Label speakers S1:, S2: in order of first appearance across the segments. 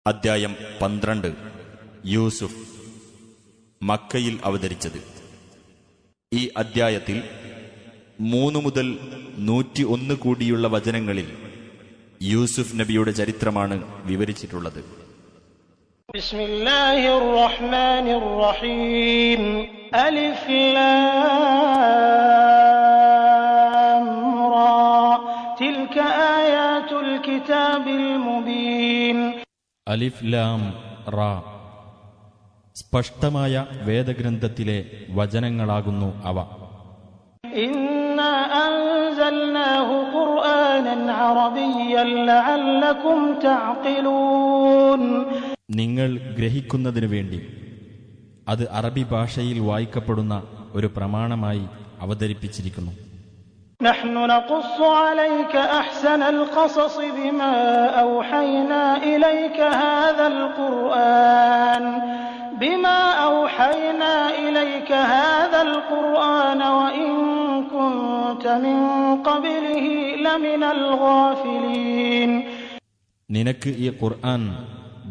S1: അദ്ധ്യായം 12 യൂസുഫ്. മക്കയിൽ അവതരിച്ചത്. ഈ അദ്ധ്യായത്തിൽ 3 മുതൽ 101 കൂടിയുള്ള വചനങ്ങളിൽ യൂസുഫ് നബിയുടെ ചരിത്രമാണ് വിവരിച്ചിട്ടുള്ളത്.
S2: ബിസ്മില്ലാഹിർ റഹ്മാനിർ റഹീം. അലിഫ് ലാം റാ തിൽക ആയാതുൽ കിതാബിൽ മുബീൻ.
S3: അലിഫ് ലാം റാ, സ്പഷ്ടമായ വേദഗ്രന്ഥത്തിലെ വചനങ്ങളാകുന്നു അവ.
S2: ഇന്നാ അൻസൽനാഹു ഖുർആനൻ അറബിയ്യൻ ലഅല്ലകും തഅഖിലൂൻ.
S3: നിങ്ങൾ ഗ്രഹിക്കുന്നതിനു വേണ്ടി അത് അറബി ഭാഷയിൽ വായിക്കപ്പെടുന്ന ഒരു പ്രമാണമായി അവതരിപ്പിച്ചിരിക്കുന്നു.
S2: നഹ്നു നഖുസ്സു അലൈക അഹ്സനൽ ഖസസ് ബിമാ ഔഹൈനാ ഇലൈക ഹാദൽ ഖുർആൻ വഇൻ കുൻത മിൻ ഖബ്ലിഹി ലമിനൽ ഗാഫിലീൻ.
S3: നിനക്ക് ഈ ഖുർആൻ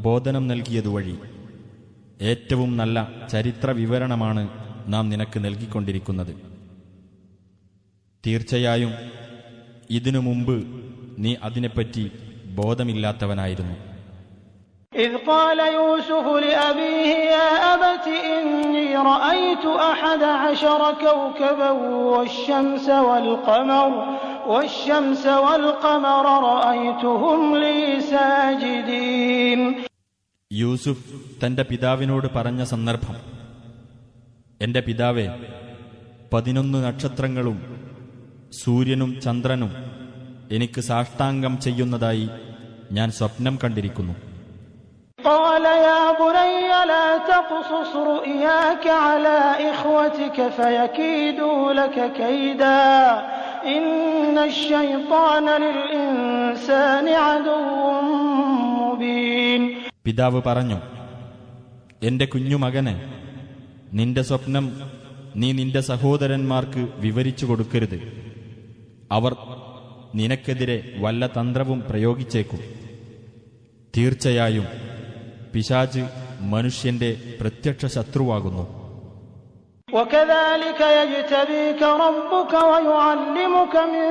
S3: ബോധനം നൽകിയതുവഴി ഏറ്റവും നല്ല ചരിത്ര വിവരണമാണ് നാം നിനക്ക് നൽകിക്കൊണ്ടിരിക്കുന്നത്. തീർച്ചയായും ഇതിനു മുമ്പ് നീ അതിനെപ്പറ്റി ബോധമില്ലാത്തവനായിരുന്നു.
S2: إذ قال يوسف لأبيه يا أبت إني رأيت 11 كوكبا والشمس والقمر رأيتهم لي ساجدين.
S3: യൂസുഫ് തന്റെ പിതാവിനോട് പറഞ്ഞ സന്ദർഭം: എന്റെ പിതാവേ, 11 നക്ഷത്രങ്ങളും സൂര്യനും ചന്ദ്രനും എനിക്ക് സാഷ്ടാംഗം ചെയ്യുന്നതായി ഞാൻ സ്വപ്നം കണ്ടിരിക്കുന്നു.
S2: قال يا بني لا تقصص رؤياك على إخوتك فيكيدوا لك كيدا إن الشيطان للإنسان عدو مبين.
S3: പിതാവ് പറഞ്ഞു: എന്റെ കുഞ്ഞുമകനെ, നിന്റെ സ്വപ്നം നീ നിന്റെ സഹോദരന്മാർക്ക് വിവരിച്ചു കൊടുക്കരുത്. അവർ നിനക്കെതിരെ വല്ല തന്ത്രവും പ്രയോഗിച്ചേക്കും. തീർച്ചയായും പിശാച് മനുഷ്യന്റെ പ്രത്യക്ഷ ശത്രുവാകുന്നു.
S2: وكذلك يجتبيك ربك ويعلمك من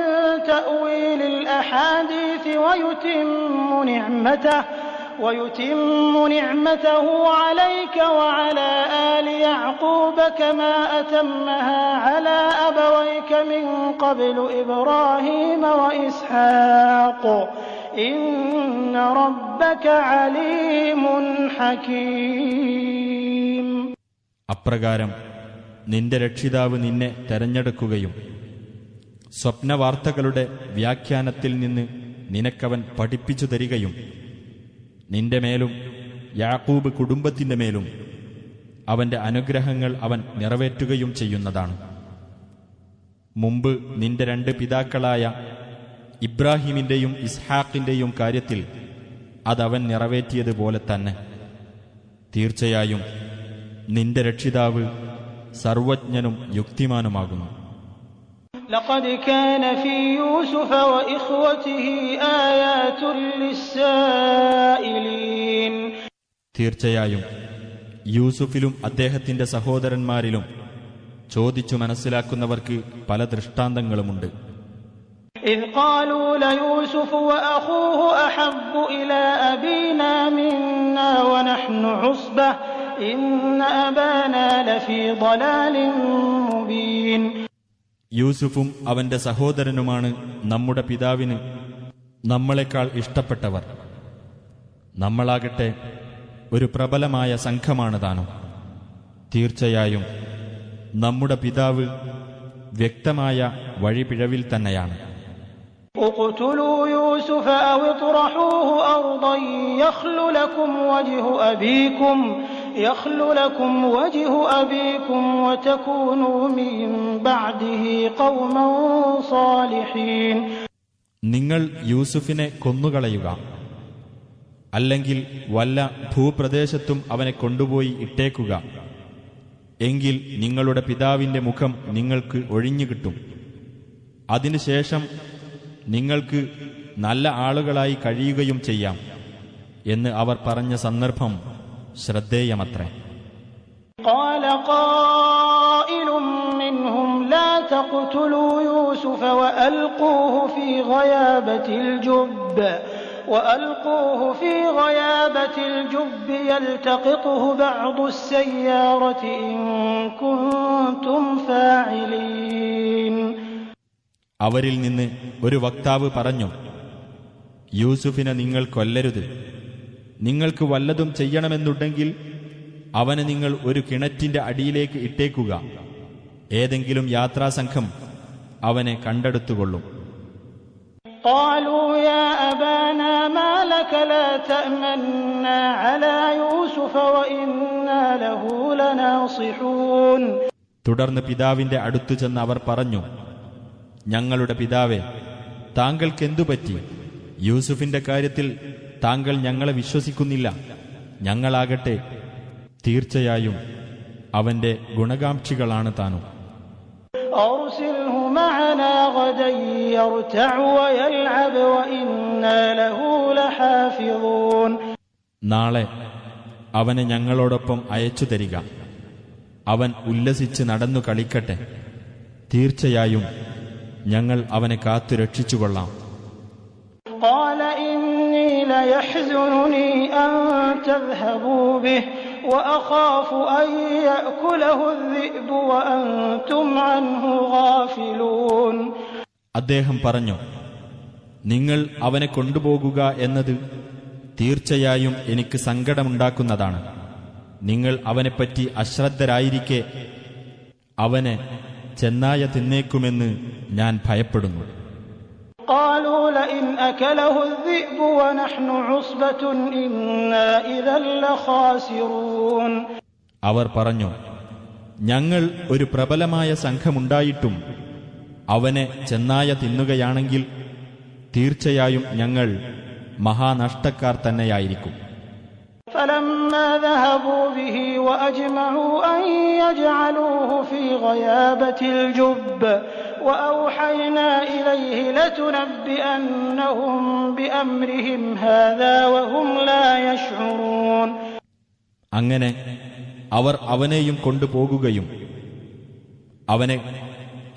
S2: تأويل الأحاديث ويتم نعمته عليك وعلى آل يعقوب كما أتمها على أبويك من قبل إبراهيم وإسحاق إن ربك عليم حكيم.
S3: അപ്രകാരം നിന്റെ രക്ഷിതാവ് നിന്നെ തെരഞ്ഞെടുക്കുകയും സ്വപ്നവാർത്തകളുടെ വ്യാഖ്യാനത്തിൽ നിന്ന് നിനക്കവൻ പഠിപ്പിച്ചു തരികയും നിന്റെ മേലും യാക്കൂബ് കുടുംബത്തിന്റെ മേലും അവന്റെ അനുഗ്രഹങ്ങൾ അവൻ നിറവേറ്റുകയും ചെയ്യുന്നതാണ്. മുമ്പ് നിന്റെ 2 പിതാക്കളായ ഇബ്രാഹിമിന്റെയും ഇസ്ഹാക്കിന്റെയും കാര്യത്തിൽ അതവൻ നിറവേറ്റിയതുപോലെ തന്നെ. തീർച്ചയായും നിന്റെ രക്ഷിതാവ് സർവജ്ഞനും യുക്തിമാനുമാകുന്നു.
S2: لقد كان في يوسف وإخوته آيات للسائلين.
S3: തീർച്ചയായും യൂസുഫിലും അദ്ദേഹത്തിന്റെ സഹോദരന്മാരിലും ചോദിച്ചു മനസ്സിലാക്കുന്നവർക്ക് പല ദൃഷ്ടാന്തങ്ങളുമുണ്ട്.
S2: إذ قالوا ليوسف وأخوه أحب إلى أبينا منا ونحن عصبة إن أبانا لفي ضلال مبين.
S3: യൂസുഫും അവന്റെ സഹോദരനുമാണ് നമ്മുടെ പിതാവിന് നമ്മളെക്കാൾ ഇഷ്ടപ്പെട്ടവർ. നമ്മളാകട്ടെ ഒരു പ്രബലമായ സംഘമാണ് താനും. തീർച്ചയായും നമ്മുടെ പിതാവ് വ്യക്തമായ വഴിപിഴവിൽ തന്നെയാണ്.
S2: اقتلوا يوسف أو اطرحوه أرضا يخل لكم وجه أبيكم وتكونوا من بعده قوما صالحين.
S3: നിങ്ങൾ യൂസുഫിനെ കൊന്നുകളയുക, അല്ലെങ്കിൽ വല്ല ഭൂപ്രദേശത്തും അവനെ കൊണ്ടുപോയി ഇട്ടേക്കുക. എങ്കിൽ നിങ്ങളുടെ പിതാവിന്റെ മുഖം നിങ്ങൾക്ക് ഒഴിഞ്ഞുകിട്ടും. അതിനുശേഷം നിങ്ങൾക്ക് നല്ല ആളുകളായി കഴിയുകയും ചെയ്യാം എന്ന് അവർ പറഞ്ഞ സന്ദർഭം ശ്രദ്ധേയമത്രേ.
S2: قال قائل منهم لا تقتلوا يوسف وألقوه في غيابة الجب يلتقطه بعض السيارة إن كنتم فاعلين.
S3: അവരിൽ നിന്ന് ഒരു വക്താവ് പറഞ്ഞു, യൂസുഫിനെ നിങ്ങൾ കൊല്ലരുത്. നിങ്ങൾക്ക് വല്ലതും ചെയ്യണമെന്നുണ്ടെങ്കിൽ അവനെ നിങ്ങൾ ഒരു കിണറ്റിന്റെ അടിയിലേക്ക് ഇട്ടേക്കുക. ഏതെങ്കിലും യാത്രാസംഘം അവനെ കണ്ടെടുത്തുകൊള്ളും.
S2: قالوا يا أبانا ما لك لا تأمنا على يوسف وإنا له لناصحون.
S3: തുടർന്ന് പിതാവിന്റെ അടുത്തു ചെന്ന് അവർ പറഞ്ഞു, ഞങ്ങളുടെ പിതാവേ, താങ്കൾക്കെന്തു പറ്റി? യൂസുഫിന്റെ കാര്യത്തിൽ താങ്കൾ ഞങ്ങളെ വിശ്വസിക്കുന്നില്ല. ഞങ്ങളാകട്ടെ തീർച്ചയായും അവന്റെ ഗുണകാംക്ഷികളാണ് താനും.
S2: أرسله معنا غدا يرتع ويلعب وإنا له لحافظون.
S3: നാളെ അവനെ ഞങ്ങളോടൊപ്പം അയച്ചു തരിക. അവൻ ഉല്ലസിച്ച് നടന്നു കളിക്കട്ടെ. തീർച്ചയായും ഞങ്ങൾ അവനെ കാത്തു രക്ഷിച്ചുകൊള്ളാം.
S2: قال إني ليحزنني أن تذهبوا به وأخاف أن يأكله الذئب وأنتم عنه غافلون.
S3: അദ്ദേഹം പറഞ്ഞു, നിങ്ങൾ അവനെ കൊണ്ടുപോകുക എന്നത് തീർച്ചയായും എനിക്ക് സങ്കടമുണ്ടാക്കുന്നതാണ്. നിങ്ങൾ അവനെപ്പറ്റി അശ്രദ്ധരായിരിക്കെ അവനെ ചെന്നായ തിന്നേക്കുമെന്ന് ഞാൻ ഭയപ്പെടുന്നു.
S2: قالوا لئن أكله الذئب ونحن عصبة إنا إذا لخاسرون.
S3: അവർ പറഞ്ഞു, ഞങ്ങൾ ഒരു പ്രബലമായ സംഘമുണ്ടായിട്ടും അവനെ ചെന്നായ തിന്നുകയാണെങ്കിൽ തീർച്ചയായും ഞങ്ങൾ മഹാനഷ്ടക്കാർ തന്നെയായിരിക്കും.
S2: فلما ذهبوا به وأجمعوا أن يجعلوه في غيابة الجب وأوحينا إليه لتنبئنهم بأمرهم هذا وهم لا يشعرون.
S3: അങ്ങനെ അവർ അവനെയും കൊണ്ടുപോകുകയും അവനെ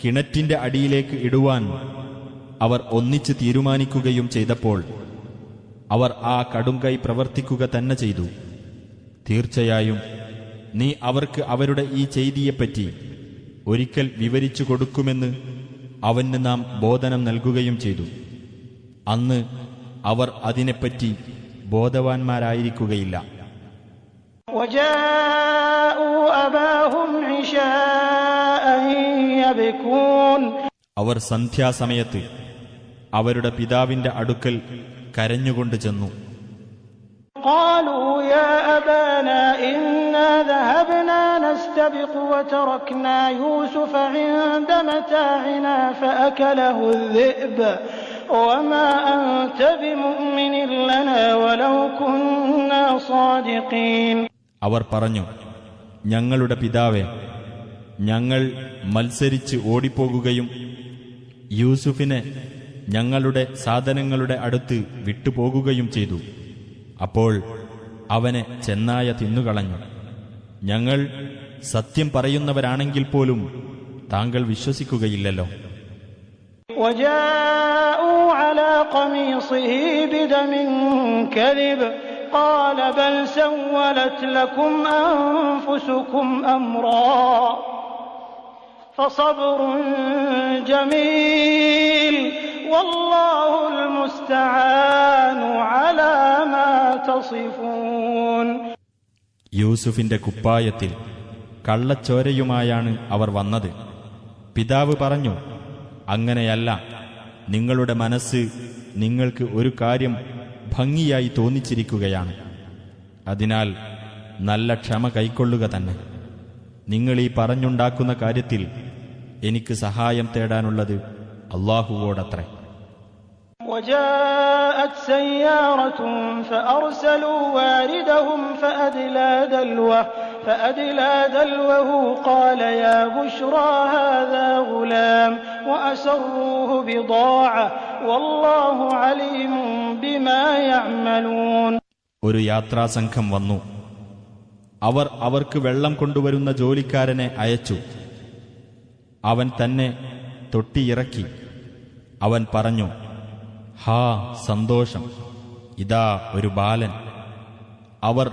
S3: കിണറ്റിന്റെ അടിയിലേക്ക് ഇടുവാൻ അവർ ഒന്നിച്ച് തീരുമാനിക്കുകയും ചെയ്തപ്പോൾ അവർ ആ കടുംകൈ പ്രവർത്തിക്കുക തന്നെ ചെയ്തു. തീർച്ചയായും നീ അവർക്ക് അവരുടെ ഈ ചെയ്തിയെപ്പറ്റി ഒരിക്കൽ വിവരിച്ചു കൊടുക്കുമെന്ന് അവന് നാം ബോധനം നൽകുകയും ചെയ്തു. അന്ന് അവർ അതിനെപ്പറ്റി ബോധവാന്മാരായിരിക്കുകയില്ല. അവർ സന്ധ്യാസമയത്ത് അവരുടെ പിതാവിന്റെ അടുക്കൽ കരഞ്ഞുകൊണ്ട് ചെന്നു.
S2: قالوا يا أبانا إنا ذهبنا نستبق وتركنا يوسف عند متاعنا فأكله الذئب وما أنت بمؤمن لنا ولو كنا صادقين.
S3: അവർ പറഞ്ഞു, ഞങ്ങളുടെ പിതാവേ, ഞങ്ങൾ മത്സരിച്ച് ഓടിപ്പോകുകയും യൂസുഫിനെ ഞങ്ങളുടെ സാധനങ്ങളുടെ അടുത്ത് വിട്ടുപോകുകയും ചെയ്തു. അപ്പോൾ അവനെ ചെന്നായ തിന്നുകളഞ്ഞു. ഞങ്ങൾ സത്യം പറയുന്നവരാണെങ്കിൽ പോലും താങ്കൾ വിശ്വസിക്കുകയില്ലല്ലോ.
S2: وجاءوا على قميصه بدم كذب قال بل سولت لكم أنفسكم أمرا فصبر جميل والله المستعان على ما تصفون.
S3: യൂസുഫിന്റെ കുപ്പായത്തിൽ കള്ളച്ചോരയുമായാണ് അവർ വന്നത്. പിതാവ് പറഞ്ഞു, അങ്ങനെയല്ല, നിങ്ങളുടെ മനസ്സ് നിങ്ങൾക്ക് ഒരു കാര്യം ഭംഗിയായി തോന്നിച്ചിരിക്കുകയാണ്. അതിനാൽ നല്ല ക്ഷമ കൈക്കൊള്ളുക തന്നെ. നിങ്ങൾ ഈ പറഞ്ഞുണ്ടാക്കുന്ന കാര്യത്തിൽ എനിക്ക് സഹായം തേടാനുള്ളത് അല്ലാഹുവോടത്രേ.
S2: وجاءت سيارة فأرسلوا واردهم فأدلى دلوه فأدلى دلوه قال يا بشرى هذا غلام وأسروه بضاعة والله عليم بما يعملون.
S3: ഒരു യാത്രാസംഘം വന്നു. അവർ അവർക്ക് വെള്ളം കൊണ്ടുവരുന്ന ജോലിക്കാരനെ അയച്ചു. അവൻ തന്നെ തൊട്ടിയിറക്കി. അവൻ പറഞ്ഞു, ഹാ സന്തോഷം, ഇതാ ഒരു ബാലൻ. അവർ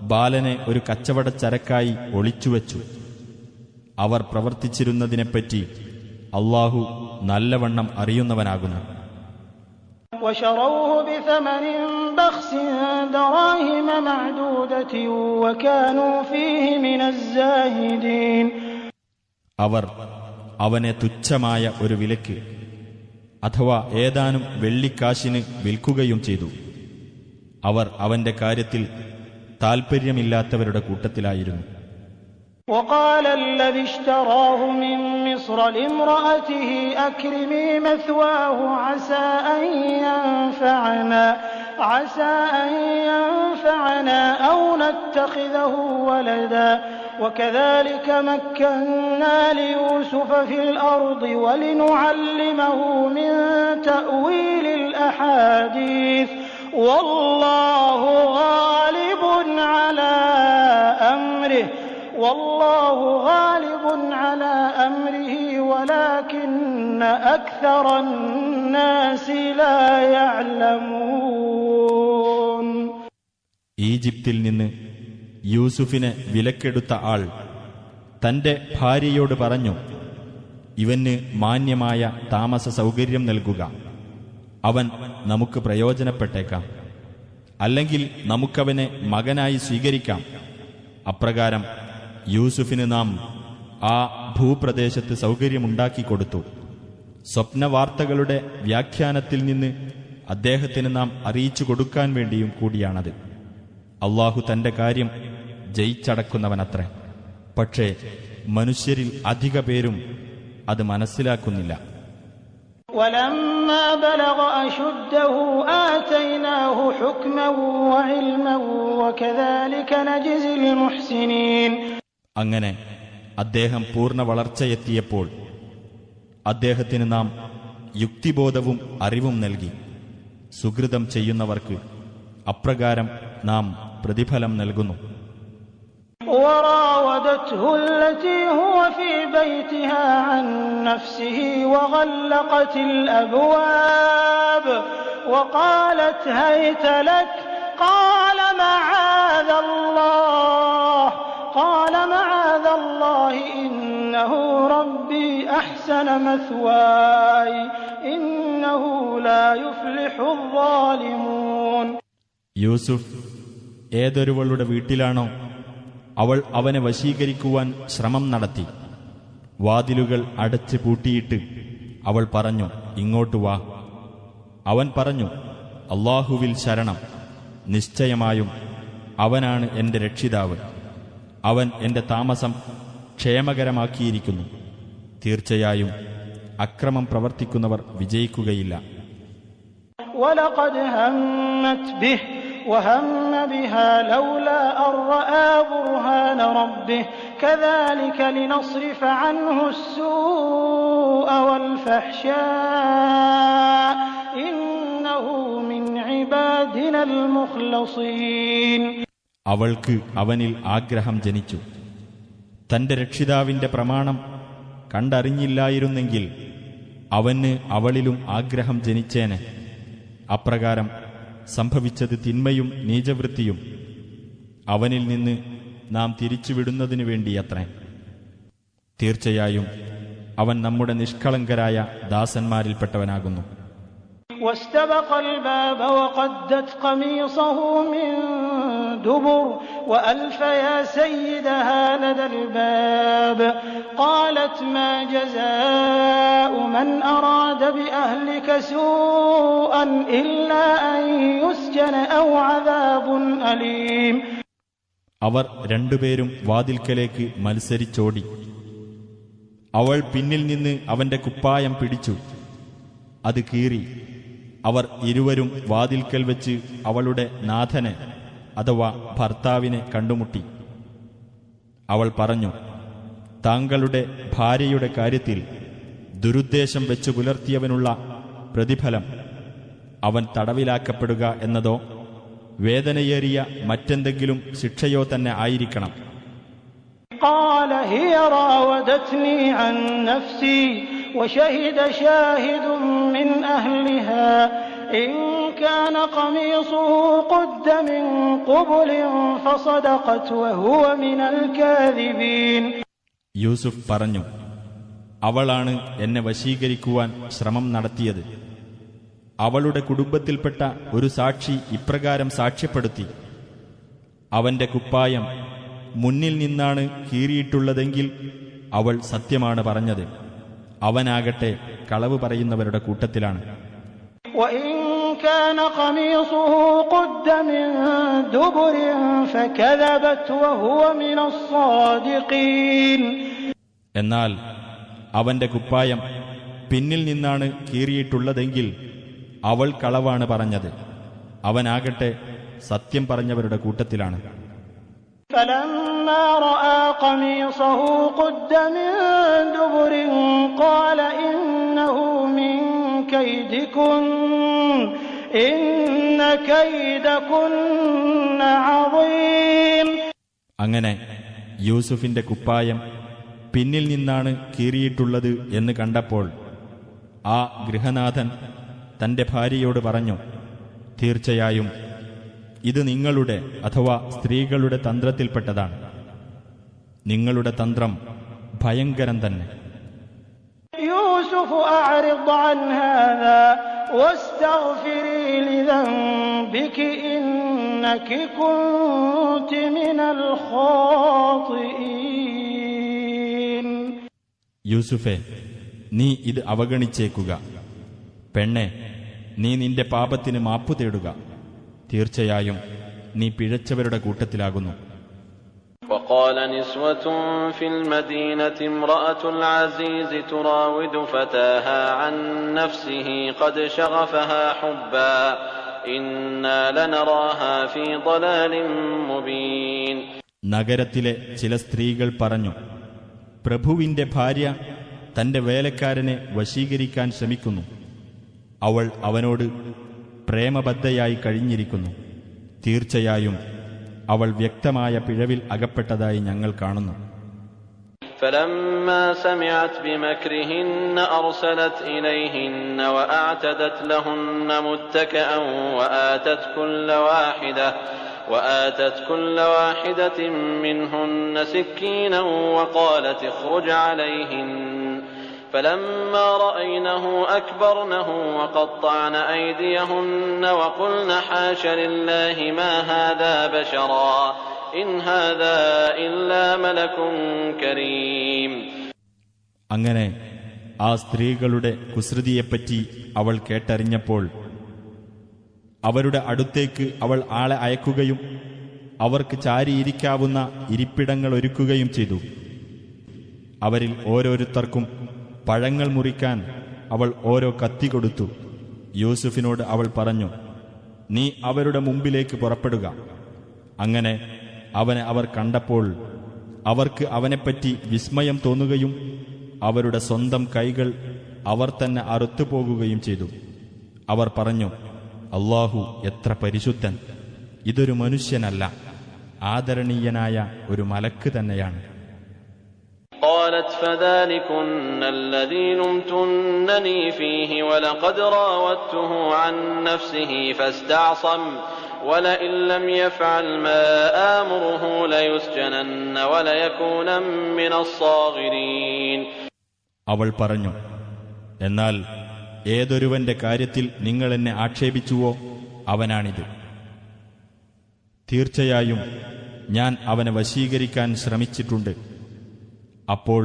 S3: ബാലനെ ഒരു കച്ചവടച്ചരക്കായി ഒളിച്ചുവെച്ചു. അവർ പ്രവർത്തിച്ചിരുന്നതിനെപ്പറ്റി അല്ലാഹു നല്ലവണ്ണം അറിയുന്നവനാകുന്നു.
S2: وشروه بثمن بخس دراهم معدودة وكانوا فيه من الزاهدين.
S3: അവർ അവനെ തുച്ഛമായ ഒരു വിലക്ക് അഥവാ ഏതാനും വെള്ളിക്കാശിന് വിൽക്കുകയും ചെയ്തു. അവർ അവന്റെ കാര്യത്തിൽ താൽപര്യമില്ലാത്തവരുടെ കൂട്ടത്തിലായിരുന്നു.
S2: وقال الذي اشتراه من مصر لامرأته أكرمي مثواه عسى أن ينفعنا أو نتخذه ولدا وكذلك مكنا ليوسف في الأرض ولنعلمه من تأويل الأحاديث والله غالب على أمره ولكن أكثر الناس لا يعلمون.
S3: ഈജിപ്തിൽ നിന്ന് യൂസുഫിനെ വിലക്കെടുത്ത ആൾ തന്റെ ഭാര്യയോട് പറഞ്ഞു, ഇവന് മാന്യമായ താമസ സൗകര്യം നൽകുക. അവൻ നമുക്ക് പ്രയോജനപ്പെട്ടേക്കാം. അല്ലെങ്കിൽ നമുക്കവനെ മകനായി സ്വീകരിക്കാം. അപ്രകാരം യൂസുഫിന് നാം ആ ഭൂപ്രദേശത്ത് സൗകര്യമുണ്ടാക്കിക്കൊടുത്തു. സ്വപ്നവാർത്തകളുടെ വ്യാഖ്യാനത്തിൽ നിന്ന് അദ്ദേഹത്തിന് നാം അറിയിച്ചു കൊടുക്കാൻ വേണ്ടിയും കൂടിയാണത്. അള്ളാഹു തന്റെ കാര്യം ജയിച്ചടക്കുന്നവനത്രേ. പക്ഷേ മനുഷ്യരിൽ അധിക പേരും അത് മനസ്സിലാക്കുന്നില്ല.
S2: ولما بلغ أشده آتيناه حكما وعلما وكذلك نجزي المحسنين.
S3: അങ്ങനെ അദ്ദേഹം പൂർണ്ണ വളർച്ചയെത്തിയപ്പോൾ അദ്ദേഹത്തിന് നാം യുക്തിബോധവും അറിവും നൽകി. സുകൃതം ചെയ്യുന്നവർക്ക് അപ്രകാരം നാം പ്രതിഫലം നൽകുന്നു.
S2: وراودته التي هو في بيتها عن نفسه وغلقت الأبواب وقالت هيت لك قال معاذ الله إنه ربي أحسن مثواي إنه لا يفلح الظالمون.
S3: യൂസുഫ് ഏതൊരുവളുടെ വീട്ടിലാണോ അവൾ അവനെ വശീകരിക്കുവാൻ ശ്രമം നടത്തി. വാതിലുകൾ അടച്ച് പൂട്ടിയിട്ട് അവൾ പറഞ്ഞു, ഇങ്ങോട്ട് വാ. അവൻ പറഞ്ഞു, അല്ലാഹുവിൽ ശരണം, നിശ്ചയമായും അവനാണ് എന്റെ രക്ഷിതാവ്. അവൻ എന്റെ താമസം ക്ഷേമകരമാക്കിയിരിക്കുന്നു. തീർച്ചയായും അക്രമം പ്രവർത്തിക്കുന്നവർ വിജയിക്കുകയില്ല.
S2: وَلَقَدْ هَمَّتْ بِهِ وَهَمَّ بِهَا لَوْلَا أَن رَّأَىٰ بُرْهَانَ رَبِّهِ كَذَٰلِكَ لِنَصْرِفَ عَنْهُ السُّوءَ وَالْفَحْشَاءَ إِنَّهُ مِنْ عِبَادِنَا الْمُخْلَصِينَ.
S3: അവൾക്ക് അവനിൽ ആഗ്രഹം ജനിച്ചു. തന്റെ രക്ഷിതാവിന്റെ പ്രമാണം കണ്ടറിഞ്ഞില്ലായിരുന്നെങ്കിൽ അവന് അവളിലും ആഗ്രഹം ജനിച്ചേനെ. അപ്രകാരം സംഭവിച്ചത് തിന്മയും നീചവൃത്തിയും അവനിൽ നിന്ന് നാം തിരിച്ചുവിടുന്നതിനു വേണ്ടിയത്രേ. തീർച്ചയായും അവൻ നമ്മുടെ നിഷ്കളങ്കരായ ദാസന്മാരിൽപ്പെട്ടവനാകുന്നു.
S2: واستبق الباب وقدت قميصه من دبر وألف يا سيدها لدى الباب قالت ما جزاء من أراد بأهلك سوءا إلا أن يسجن أو عذاب أليم.
S3: അവർ രണ്ടുപേരും വാതിൽക്കലേക്ക് മത്സരിച്ചോടി. അവൾ പിന്നിൽ നിന്ന് അവന്റെ കുപ്പായം പിടിച്ചു, അത് കീറി. അവർ ഇരുവരും വാതിൽക്കൽ വെച്ച് അവളുടെ നാഥനെ അഥവാ ഭർത്താവിനെ കണ്ടുമുട്ടി. അവൾ പറഞ്ഞു, താങ്കളുടെ ഭാര്യയുടെ കാര്യത്തിൽ ദുരുദ്ദേശം വെച്ചു പുലർത്തിയവനുള്ള പ്രതിഫലം അവൻ തടവിലാക്കപ്പെടുക എന്നതോ വേദനയേറിയ മറ്റെന്തെങ്കിലും ശിക്ഷയോ തന്നെ ആയിരിക്കണം.
S2: قال هي راودتني عن نفسي وشهد شاهد من أهلها إن كان قميصه قد من قبل فصدقت وهو من الكاذبين.
S3: യൂസുഫ് പറഞ്ഞു, അവളാണ് എന്നെ വശീകരിക്കുവാൻ ശ്രമം നടത്തിയത്. അവളുടെ കുടുംബത്തിൽപ്പെട്ട ഒരു സാക്ഷി ഇപ്രകാരം സാക്ഷ്യപ്പെടുത്തി, അവന്റെ കുപ്പായം മുന്നിൽ നിന്നാണ് കീറിയിട്ടുള്ളതെങ്കിൽ അവൾ സത്യമാണ് പറഞ്ഞത്. അവനാകട്ടെ കളവ് പറയുന്നവരുടെ കൂട്ടത്തിലാണ്.
S2: وإن كان قميصه قد من دبر فكذبت وهو من الصادقين.
S3: എന്നാൽ അവന്റെ കുപ്പായം പിന്നിൽ നിന്നാണ് കീറിയിട്ടുള്ളതെങ്കിൽ അവൾ കളവാണ് പറഞ്ഞത്. അവനാകട്ടെ സത്യം പറഞ്ഞവരുടെ കൂട്ടത്തിലാണ്.
S2: فلما رأى قميصه قد من دبر قال إنه من كيدكن إن كيدكن عظيم.
S3: അങ്ങനെ യൂസുഫിന്റെ കുപ്പായം പിന്നിൽ നിന്നാണ് കീറിയിട്ടുള്ളത് എന്ന് കണ്ടപ്പോൾ ആ ഗൃഹനാഥൻ തന്റെ ഭാര്യയോട് പറഞ്ഞു, തീർച്ചയായും ഇത് നിങ്ങളുടെ അഥവാ സ്ത്രീകളുടെ തന്ത്രത്തിൽപ്പെട്ടതാണ്. നിങ്ങളുടെ തന്ത്രം ഭയങ്കരം തന്നെ.
S2: യൂസുഫ് അഅ്റിദ് അൻ ഹാദാ വസ്തഗ്ഫിരി ലിദംബികി ഇന്നകി കുൻതി മിനൽ ഖാതിഈൻ.
S3: യൂസുഫേ, നീ ഇത് അവഗണിച്ചേക്കുക. പെണ്ണെ, നീ നിന്റെ പാപത്തിന് മാപ്പു തേടുക. തീർച്ചയായും നീ പിഴച്ചവരുടെ കൂട്ടത്തിലാകുന്നു.
S4: وقال نسوة في المدينة امرأة العزيز تراود فتاها عن نفسه قد شغفها حبا إنا لنراها في ضلال مبين.
S3: നഗരത്തിലെ ചില സ്ത്രീകൾ പറഞ്ഞു, പ്രഭുവിന്റെ ഭാര്യ തന്റെ വേലക്കാരനെ വശീകരിക്കാൻ ശ്രമിക്കുന്നു. അവൾ അവനോട് പ്രേമബദ്ധയായി കഴിഞ്ഞിരിക്കുന്നു. തീർച്ചയായും അവൾ വ്യക്തമായ പിഴവിൽ അകപ്പെട്ടതായി ഞങ്ങൾ കാണുന്നു.
S4: فلما سمعت بمكرهن أرسلت إليهن وأعتدت لهن متكئا وآتت كل واحدة منهن سكينا وقالت اخرج عليهن فلما رأينه أكبرنه وقطعن أيديهن وقلن حاش لله ما هذا بشرا إن هذا إلا ملك كريم.
S3: അങ്ങനെ ആ സ്ത്രീകളുടെ കുസൃതിയെപ്പറ്റി അവൾ കേട്ടറിഞ്ഞപ്പോൾ അവരുടെ അടുത്തേക്ക് അവൾ ആളെ അയക്കുകയും അവർക്ക് ചാരിയിരിക്കാവുന്ന ഇരിപ്പിടങ്ങൾ ഒരുക്കുകയും ചെയ്തു. അവരിൽ ഓരോരുത്തർക്കും പഴങ്ങൾ മുറിക്കാൻ അവൾ ഓരോ കത്തി കൊടുത്തു. യൂസുഫിനോട് അവൾ പറഞ്ഞു, നീ അവരുടെ മുമ്പിലേക്ക് പുറപ്പെടുക. അങ്ങനെ അവനെ അവർ കണ്ടപ്പോൾ അവർക്ക് അവനെപ്പറ്റി വിസ്മയം തോന്നുകയും അവരുടെ സ്വന്തം കൈകൾ അവർ തന്നെ അറുത്തുപോകുകയും ചെയ്തു. അവർ പറഞ്ഞു, അല്ലാഹു എത്ര പരിശുദ്ധൻ! ഇതൊരു മനുഷ്യനല്ല, ആദരണീയനായ ഒരു മലക്ക് തന്നെയാണ്.
S4: قالت فذلكن الذي لمتنني فيه ولقد راودته عن نفسه فاستعصم ولئن لم يفعل ما آمره ليسجنن وليكونا من الصاغرين.
S3: അവൾ പറഞ്ഞു, എന്നാൽ ഏതൊരുവന്റെ കാര്യത്തിൽ നിങ്ങൾ എന്നെ ആക്ഷേപിച്ചുവോ അവനാണിത്. തീർച്ചയായും ഞാൻ അവനെ വശീകരിക്കാൻ ശ്രമിച്ചിട്ടുണ്ട്. അപ്പോൾ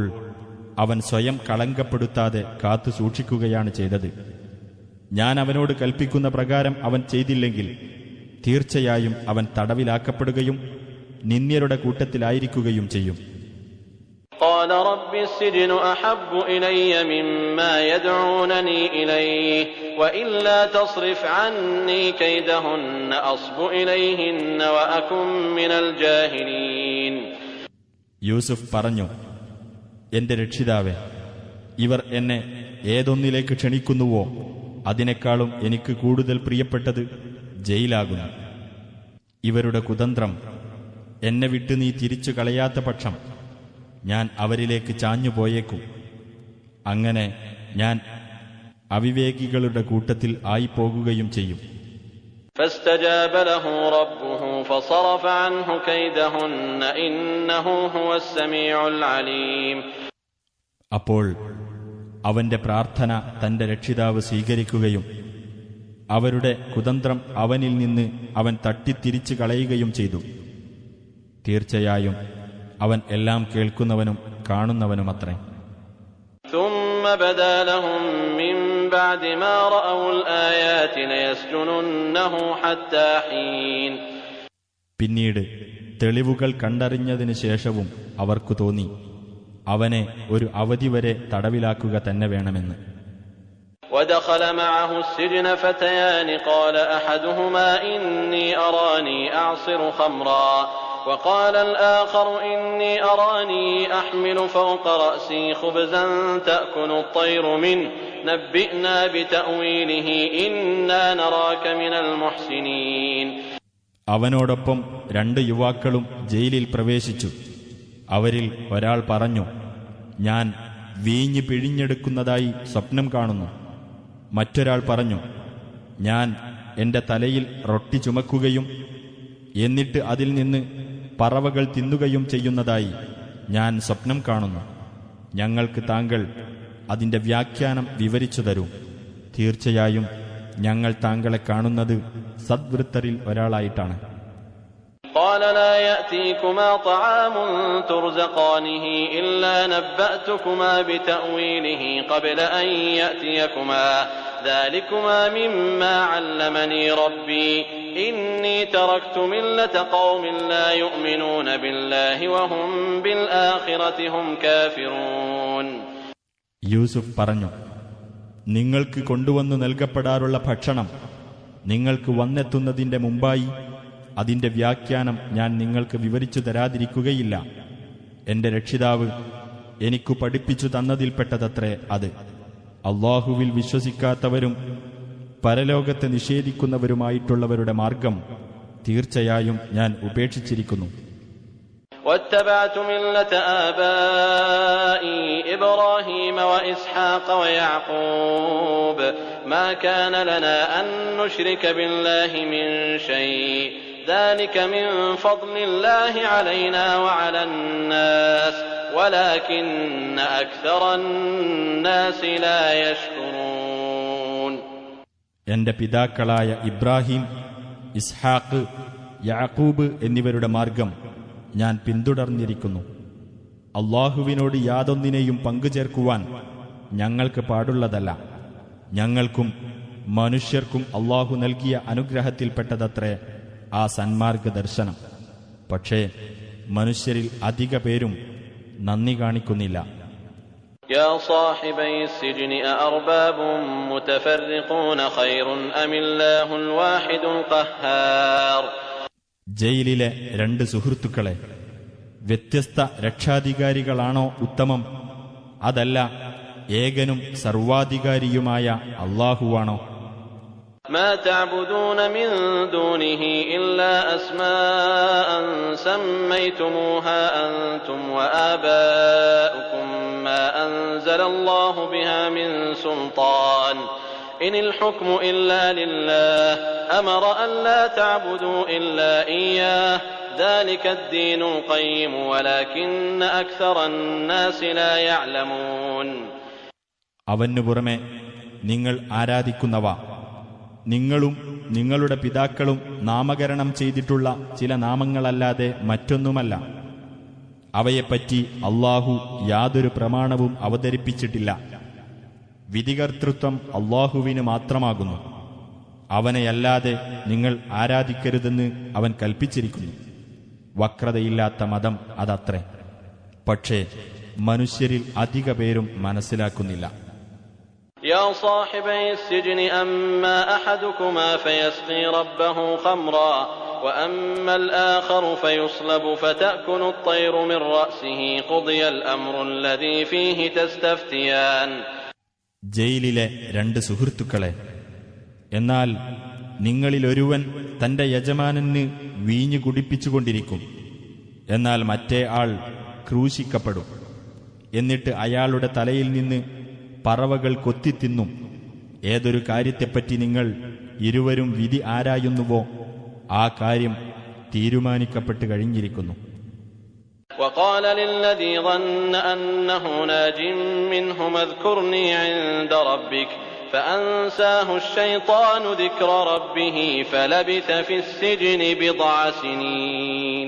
S3: അവൻ സ്വയം കളങ്കപ്പെടുത്താതെ കാത്തു സൂക്ഷിക്കുകയാണ് ചെയ്തത്. ഞാൻ അവനോട് കൽപ്പിക്കുന്ന പ്രകാരം അവൻ ചെയ്തില്ലെങ്കിൽ തീർച്ചയായും അവൻ തടവിലാക്കപ്പെടുകയും നിന്ദ്യരുടെ കൂട്ടത്തിലായിരിക്കുകയും ചെയ്യും.
S4: قال رب السجن أحب إلي مما يدعونني إليه وإلا تصرف عني كيدهن أصب إليهن وأكن من الجاهلين.
S3: യൂസുഫ് പറഞ്ഞു, എന്റെ രക്ഷിതാവേ, ഇവർ എന്നെ ഏതൊന്നിലേക്ക് ക്ഷണിക്കുന്നുവോ അതിനേക്കാളും എനിക്ക് കൂടുതൽ പ്രിയപ്പെട്ടത് ജയിലാകുന്നു. ഇവരുടെ കുതന്ത്രം എന്നെ വിട്ട് നീ തിരിച്ചു കളയാത്ത പക്ഷം ഞാൻ അവരിലേക്ക് ചാഞ്ഞുപോയേക്കും. അങ്ങനെ ഞാൻ അവിവേകികളുടെ കൂട്ടത്തിൽ ആയിപ്പോകുകയും ചെയ്യും.
S4: فاستجاب له ربه فصرف عنه كيدهن إنه هو السميع العليم.
S3: അപ്പോൾ അവന്റെ പ്രാർത്ഥന തന്റെ രക്ഷിതാവ് സ്വീകരിക്കുകയും അവരുടെ കുതന്ത്രം അവനിൽ നിന്ന് അവൻ തട്ടിത്തിരിച്ചു കളയുകയും ചെയ്തു. തീർച്ചയായും അവൻ എല്ലാം കേൾക്കുന്നവനും കാണുന്നവനുമത്രേ.
S4: ثم بدا لهم من بعد ما رأوا الآيات ليسجننه حتى حين.
S3: പിന്നീട് തെളിവുകൾ കണ്ടറിഞ്ഞതിനു ശേഷവും അവർക്കു തോന്നി അവനെ ഒരു അവധി വരെ തടവിലാക്കുക തന്നെ വേണമെന്ന്.
S4: ودخل معه السجن فتيان قال أحدهما إني أراني أعصر خمرا وقال الآخر إني أراني أحمل فوق رأسي خبزا تأكل الطير منه نبئنا بتأويله إنا نراك من المحسنين.
S3: അവനോടൊപ്പം 2 യുവാക്കളും ജയിലിൽ പ്രവേശിച്ചു. അവരിൽ ഒരാൾ പറഞ്ഞു, ഞാൻ വീഞ്ഞ് പിഴിഞ്ഞെടുക്കുന്നതായി സ്വപ്നം കാണുന്നു. മറ്റൊരാൾ പറഞ്ഞു, ഞാൻ എന്റെ തലയിൽ റൊട്ടി ചുമക്കുകയും എന്നിട്ട് അതിൽ നിന്ന് പറവകൾ തിന്നുകയും ചെയ്യുന്നതായി ഞാൻ സ്വപ്നം കാണുന്നു. ഞങ്ങൾക്ക് താങ്കൾ അതിന്റെ വ്യാഖ്യാനം വിവരിച്ചു തരൂ. തീർച്ചയായും ഞങ്ങൾ താങ്കളെ കാണുന്നത് സദ്വൃത്തരിൽ ഒരാളായിട്ടാണ്.
S4: قال لا يأتيكما طعام ترزقانه إلا نبأتكما بتأويله قبل أن يأتيكما ذلكما مما علمني ربي إني تركت ملة قوم لا يؤمنون بالله وهم بالآخرة هم كافرون.
S3: യൂസുഫ് പറഞ്ഞു, നിങ്ങൾക്ക് കൊണ്ടുവന്നു നൽകപ്പെടാറുള്ള ഭക്ഷണം നിങ്ങൾക്ക് വന്നെത്തുന്നതിന്റെ മുമ്പായി അതിന്റെ വ്യാഖ്യാനം ഞാൻ നിങ്ങൾക്ക് വിവരിച്ചു തരാതിരിക്കുകയില്ല. എന്റെ രക്ഷിതാവ് എനിക്കു പഠിപ്പിച്ചു തന്നതിൽപ്പെട്ടതത്രേ അത്. അല്ലാഹുവിൽ വിശ്വസിക്കാത്തവരും പരലോകത്തെ നിഷേധിക്കുന്നവരുമായിട്ടുള്ളവരുടെ മാർഗം തീർച്ചയായും ഞാൻ ഉപേക്ഷിച്ചിരിക്കുന്നു.
S4: واتبعت ملة آبائي إبراهيم وإسحاق ويعقوب ما كان لنا أن نشرك بالله من شيء ذلك من فضل الله علينا وعلى الناس ولكن أكثر الناس لا يشكرون.
S3: എന്റെ പിതാക്കളായ ഇബ്രാഹിം, ഇസ്ഹാഖ്, യാക്കൂബ് എന്നിവരുടെ മാർഗം ഞാൻ പിന്തുടർന്നിരിക്കുന്നു. അല്ലാഹുവിനോട് യാതൊന്നിനെയും പങ്കുചേർക്കുവാൻ ഞങ്ങൾക്ക് പാടുള്ളതല്ല. ഞങ്ങൾക്കും മനുഷ്യർക്കും അല്ലാഹു നൽകിയ അനുഗ്രഹത്തിൽപ്പെട്ടതത്രേ ആ സന്മാർഗ ദർശനം. പക്ഷേ മനുഷ്യരിൽ അധിക പേരും നന്ദി കാണിക്കുന്നില്ല.
S4: يا صاحبي السجن أأرباب متفرقون خير أم الله الواحد القهار.
S3: ജയിലിലെ 2 സുഹൃത്തുക്കളെ, വ്യത്യസ്ത രക്ഷാധികാരികളാണോ ഉത്തമം, അതല്ല ഏകനും സർവാധികാരിയുമായ അല്ലാഹുവാണോ?
S4: ما تعبدون من دونه إلا أسماء سميتموها أنتم وآباؤكم ما أنزل الله بها من سلطان إن الحكم إلا لله أمر أن لا تعبدوا إلا إياه ذلك الدين القيم ولكن أكثر الناس لا يعلمون.
S3: അവനു പുറമെ നിങ്ങൾ ആരാധിക്കുന്നവ നിങ്ങളും നിങ്ങളുടെ പിതാക്കളും നാമകരണം ചെയ്തിട്ടുള്ള ചില നാമങ്ങളല്ലാതെ മറ്റൊന്നുമല്ല. അവയെപ്പറ്റി അല്ലാഹു യാതൊരു പ്രമാണവും അവതരിപ്പിച്ചിട്ടില്ല. വിധികർത്തൃത്വം അല്ലാഹുവിന് മാത്രമാകുന്നു. അവനെയല്ലാതെ നിങ്ങൾ ആരാധിക്കരുതെന്ന് അവൻ കൽപ്പിച്ചിരിക്കുന്നു. വക്രതയില്ലാത്ത മതം അതത്രേ. പക്ഷേ മനുഷ്യരിൽ അധിക പേരും മനസ്സിലാക്കുന്നില്ല.
S4: يا صاحبي السجن أما أحدكما فيسقي ربه خمرا وأما الآخر فيصلب فتأكل الطير من رأسه قضي الأمر الذي فيه تستفتيان.
S3: ജയിലിലെ രണ്ട് സുഹൃത്തുക്കളെ, എന്നാൽ നിങ്ങളിലൊരുവൻ തന്റെ യജമാനന് വീഞ്ഞു കുടിപ്പിച്ചുകൊണ്ടിരിക്കും, എന്നാൽ മറ്റേ ആൾ ക്രൂശിക്കപ്പെടും. എന്നിട്ട് അയാളുടെ തലയിൽ നിന്ന് പറവകൾ കൊത്തിത്തിന്നും. ഏതൊരു കാര്യത്തെപ്പറ്റി നിങ്ങൾ ഇരുവരും വിധി ആരായുന്നുവോ ആ കാര്യം തീരുമാനിക്കപ്പെട്ട് കഴിഞ്ഞിരിക്കുന്നു.
S4: وقال للذي ظن أنه ناج منهم اذكرني عند ربك فأنساه الشيطان ذكر ربه فلبث في السجن بضع سنين.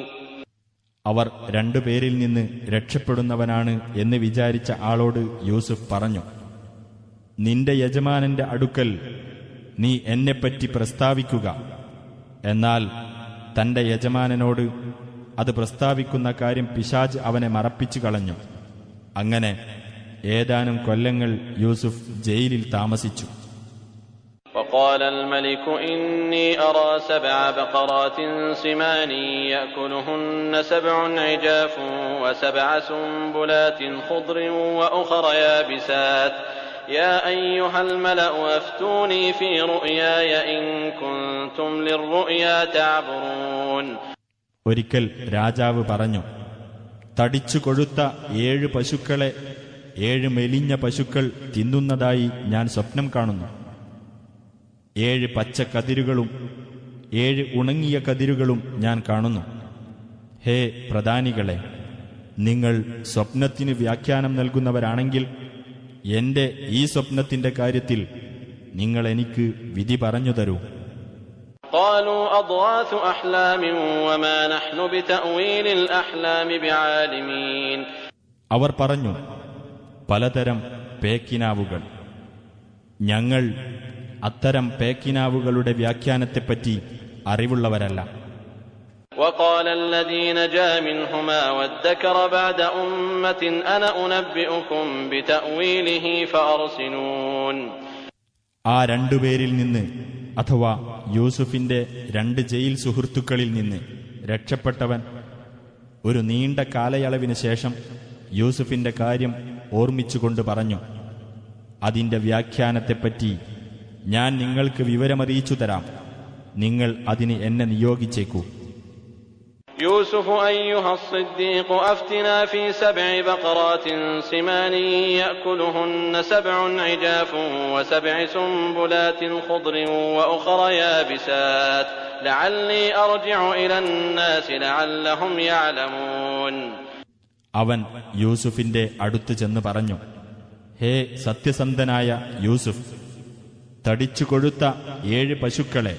S3: അവർ രണ്ടുപേരിൽ നിന്ന് രക്ഷപ്പെടുന്നവനാണ് എന്ന് വിചാരിച്ച ആളോട് യൂസുഫ് പറഞ്ഞു, നിന്റെ യജമാനന്റെ അടുക്കൽ നീ എന്നെപ്പറ്റി പ്രസ്താവിക്കുക. എന്നാൽ തന്റെ യജമാനനോട് അത് പ്രസ്താവിക്കുന്ന കാര്യം പിശാച് അവനെ മറപ്പിച്ചു കളഞ്ഞു. അങ്ങനെ ഏതാനും കൊല്ലങ്ങൾ യൂസുഫ് ജയിലിൽ താമസിച്ചു.
S4: وقال الملك إني أرى 7 بقرات سمان يأكلهن 7 عجاف و7 سنبلات خضر وأخر يابسات يا أيها الملأ أفتوني في رؤياي إن كنتم للرؤيا تعبرون.
S3: ഒരിക്കൽ രാജാവ് പറഞ്ഞു, തടിച്ചു കൊഴുത്ത 7 പശുക്കളെ 7 മെലിഞ്ഞ പശുക്കൾ തിന്നുന്നതായി ഞാൻ സ്വപ്നം കാണുന്നു. 7 പച്ച കതിരുകളും 7 ഉണങ്ങിയ കതിരുകളും ഞാൻ കാണുന്നു. ഹേ പ്രധാനികളെ, നിങ്ങൾ സ്വപ്നത്തിന് വ്യാഖ്യാനം നൽകുന്നവരാണെങ്കിൽ എന്റെ ഈ സ്വപ്നത്തിന്റെ കാര്യത്തിൽ നിങ്ങൾ എനിക്ക് വിധി പറഞ്ഞു തരൂ.
S4: قالوا أضغاث أحلام وما نحن بتأويل الأحلام بعالمين.
S3: അവർ പറഞ്ഞു, പലതരം പേക്കിനാവുകൾ, ഞങ്ങൾ അത്തരം പേക്കിനാവുകളുടെ വ്യാഖ്യാനത്തെപ്പറ്റി അറിവുള്ളവരല്ല.
S4: وقال الذي نجا منهما وادكر بعد أمة أنا أنبئكم بتأويله فأرسلون.
S3: ആ രണ്ടുപേരിൽ നിന്ന്, അഥവാ യൂസുഫിന്റെ 2 ജയിൽ സുഹൃത്തുക്കളിൽ നിന്ന് രക്ഷപ്പെട്ടവൻ ഒരു നീണ്ട കാലയളവിന് ശേഷം യൂസുഫിന്റെ കാര്യം ഓർമ്മിച്ചുകൊണ്ട് പറഞ്ഞു, അതിന്റെ വ്യാഖ്യാനത്തെപ്പറ്റി ഞാൻ നിങ്ങൾക്ക് വിവരമറിയിച്ചു തരാം. നിങ്ങൾ അതിന് എന്നെ നിയോഗിച്ചേക്കൂ.
S4: يوسف أيها الصديق أفتنا في 7 بقرات سمان يأكلهن 7 عجاف و7 سنبلات خضر وأخر يابسات لعلي أرجع إلى الناس لعلهم يعلمون.
S3: അവൻ യൂസുഫിന്റെ അടുത്ത് ചെന്ന് പറഞ്ഞു, ഹേ സത്യസന്ധനായ യൂസുഫ്, തടിച്ചു കൊഴുത്ത 7 പശുക്കളെ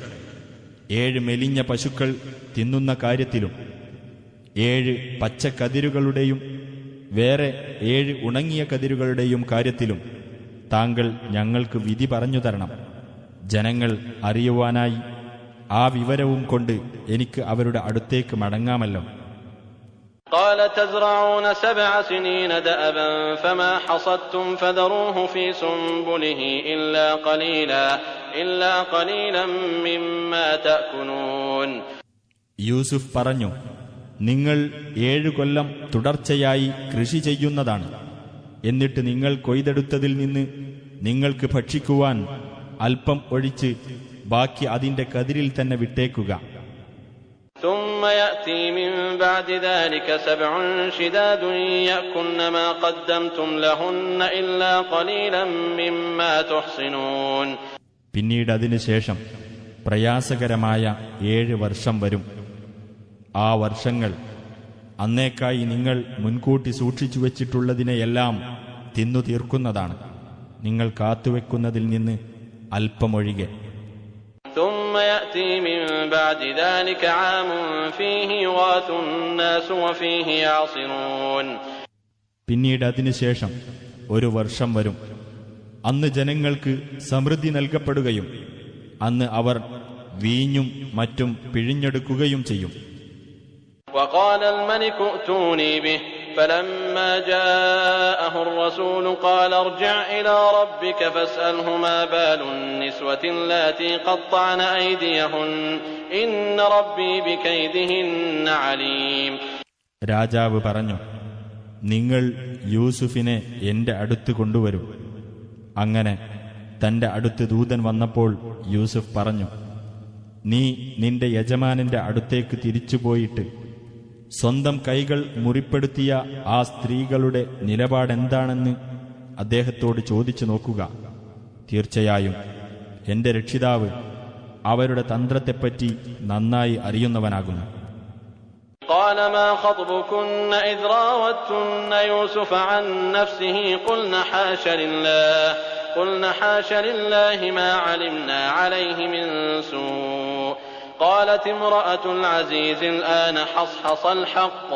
S3: 7 മെലിഞ്ഞ പശുക്കൾ തിന്നുന്ന കാര്യത്തിലും 7 പച്ചക്കതിരുകളുടെയും വേറെ 7 ഉണങ്ങിയ കതിരുകളുടെയും കാര്യത്തിലും താങ്കൾ ഞങ്ങൾക്ക് വിധി പറഞ്ഞു തരണം. ജനങ്ങൾ അറിയുവാനായി ആ വിവരവും കൊണ്ട് എനിക്ക് അവരുടെ അടുത്തേക്ക് മടങ്ങാമല്ലോ.
S4: قال تزرعون 7 سنين دأبا فما حصدتم فذروه في سنبله إلا قليلا مما تأكلون.
S3: യൂസുഫ് പറഞ്ഞു, നിങ്ങൾ 7 കൊല്ലം തുടർച്ചയായി കൃഷി ചെയ്യുന്നതാണ്. എന്നിട്ട് നിങ്ങൾ കൊയ്തെടുത്തതിൽ നിന്ന് നിങ്ങൾക്ക് ഭക്ഷിക്കുവാൻ അല്പം ഒഴിച്ച് ബാക്കി അതിന്റെ കതിരിൽ തന്നെ വിട്ടേക്കുക.
S4: ثم يأتي من بعد ذلك 7 شداد يأكلن ما قدمتم لهن إلا قليلا مما تحصنون.
S3: പിന്നീട് അതിനുശേഷം പ്രയാസകരമായ 7 വർഷം വരും. ആ വർഷങ്ങൾ അന്നേക്കായി നിങ്ങൾ മുൻകൂട്ടി സൂക്ഷിച്ചു വച്ചിട്ടുള്ളതിനെയെല്ലാം തിന്നു തീർക്കുന്നതാണ്, നിങ്ങൾ കാത്തുവെക്കുന്നതിൽ നിന്ന് അല്പമൊഴികെ.
S4: ثم يأتي من بعد ذلك عام فيه يغاث الناس وفيه يعصرون.
S3: പിന്നീട് അതിനുശേഷം 1 വർഷം വരും. അന്ന് ജനങ്ങൾക്ക് സമൃദ്ധി നൽകപ്പെടുകയും അന്ന് അവർ വീഞ്ഞും മറ്റും പിഴിഞ്ഞെടുക്കുകയും ചെയ്യും.
S4: وقال الملك ائتوني به فلما جاءه الرسول قال ارجع إلى ربك فاسأله ما بال النسوة اللاتي قطعن أيديهن إن ربي بكيدهن عليم.
S3: രാജാവ് പറഞ്ഞു, നിങ്ങൾ യൂസുഫിനെ എന്റെ അടുത്ത് കൊണ്ടുവരൂ. അങ്ങനെ തന്റെ അടുത്ത് ദൂതൻ വന്നപ്പോൾ യൂസുഫ് പറഞ്ഞു, നീ നിന്റെ യജമാനന്റെ അടുത്തേക്ക് തിരിച്ചുപോയിട്ട് സ്വന്തം കൈകൾ മുറിപ്പെടുത്തിയ ആ സ്ത്രീകളുടെ നിലപാടെന്താണെന്ന് അദ്ദേഹത്തോട് ചോദിച്ചു നോക്കുക. തീർച്ചയായും എന്റെ രക്ഷിതാവ് അവരുടെ തന്ത്രത്തെപ്പറ്റി നന്നായി അറിയുന്നവനാകുന്നു.
S4: قال ما خطبكن إذ راوتن يوسف عن نفسه قلنا حاش لله ما علمنا عليه من سوء قالت امرأة العزيز الآن حصحص الحق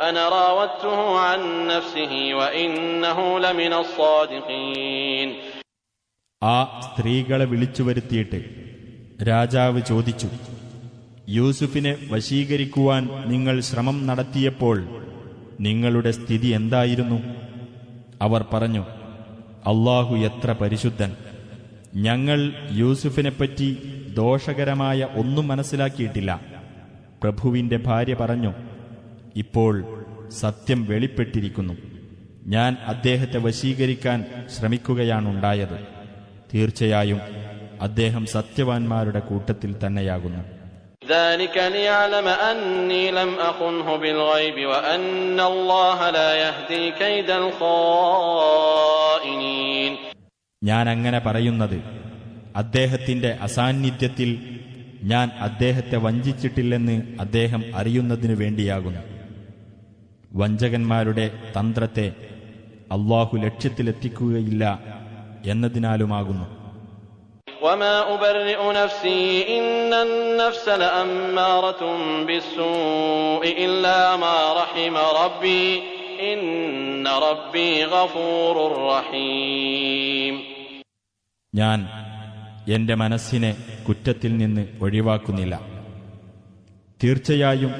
S4: أنا راودته عن نفسه وإنه لمن الصادقين.
S3: ആ സ്ത്രീകളെ വിളിച്ചു വരുത്തിയിട്ട് രാജാവ് ചോദിച്ചു, യൂസുഫിനെ വശീകരിക്കുവാൻ നിങ്ങൾ ശ്രമം നടത്തിയപ്പോൾ നിങ്ങളുടെ സ്ഥിതി എന്തായിരുന്നു? അവർ പറഞ്ഞു, അല്ലാഹു എത്ര പരിശുദ്ധൻ, ഞങ്ങൾ യൂസുഫിനെപ്പറ്റി ദോഷകരമായ ഒന്നും മനസ്സിലാക്കിയിട്ടില്ല. പ്രഭുവിന്റെ ഭാര്യ പറഞ്ഞു, ഇപ്പോൾ സത്യം വെളിപ്പെട്ടിരിക്കുന്നു. ഞാൻ അദ്ദേഹത്തെ വശീകരിക്കാൻ ശ്രമിക്കുകയാണുണ്ടായത്. തീർച്ചയായും അദ്ദേഹം സത്യവാൻമാരുടെ കൂട്ടത്തിൽ തന്നെയാകുന്നു.
S4: ذلك ليعلم أني لم أخنه بالغيب وأن الله لا يهدي كيد الخائنين.
S3: ഞാൻ അങ്ങനെ പറയുന്നത് അദ്ദേഹത്തിന്റെ അസാന്നിധ്യത്തിൽ ഞാൻ അദ്ദേഹത്തെ വഞ്ചിച്ചിട്ടില്ലെന്ന് അദ്ദേഹം അറിയുന്നതിനു വേണ്ടിയാകുന്നു. വഞ്ചകന്മാരുടെ തന്ത്രത്തെ അല്ലാഹു ലക്ഷ്യത്തിലെത്തിക്കുകയില്ല എന്നതിനാലുമാകുന്നു.
S4: وما أبرئ نفسي إن النفس لأمارة بالسوء إلا ما رحم ربي إن ربي غفور رحيم.
S3: ഞാൻ എന്റെ മനസ്സിനെ കുറ്റത്തിൽ നിന്ന് ഒഴിവാക്കുന്നില്ല. തീർച്ചയായും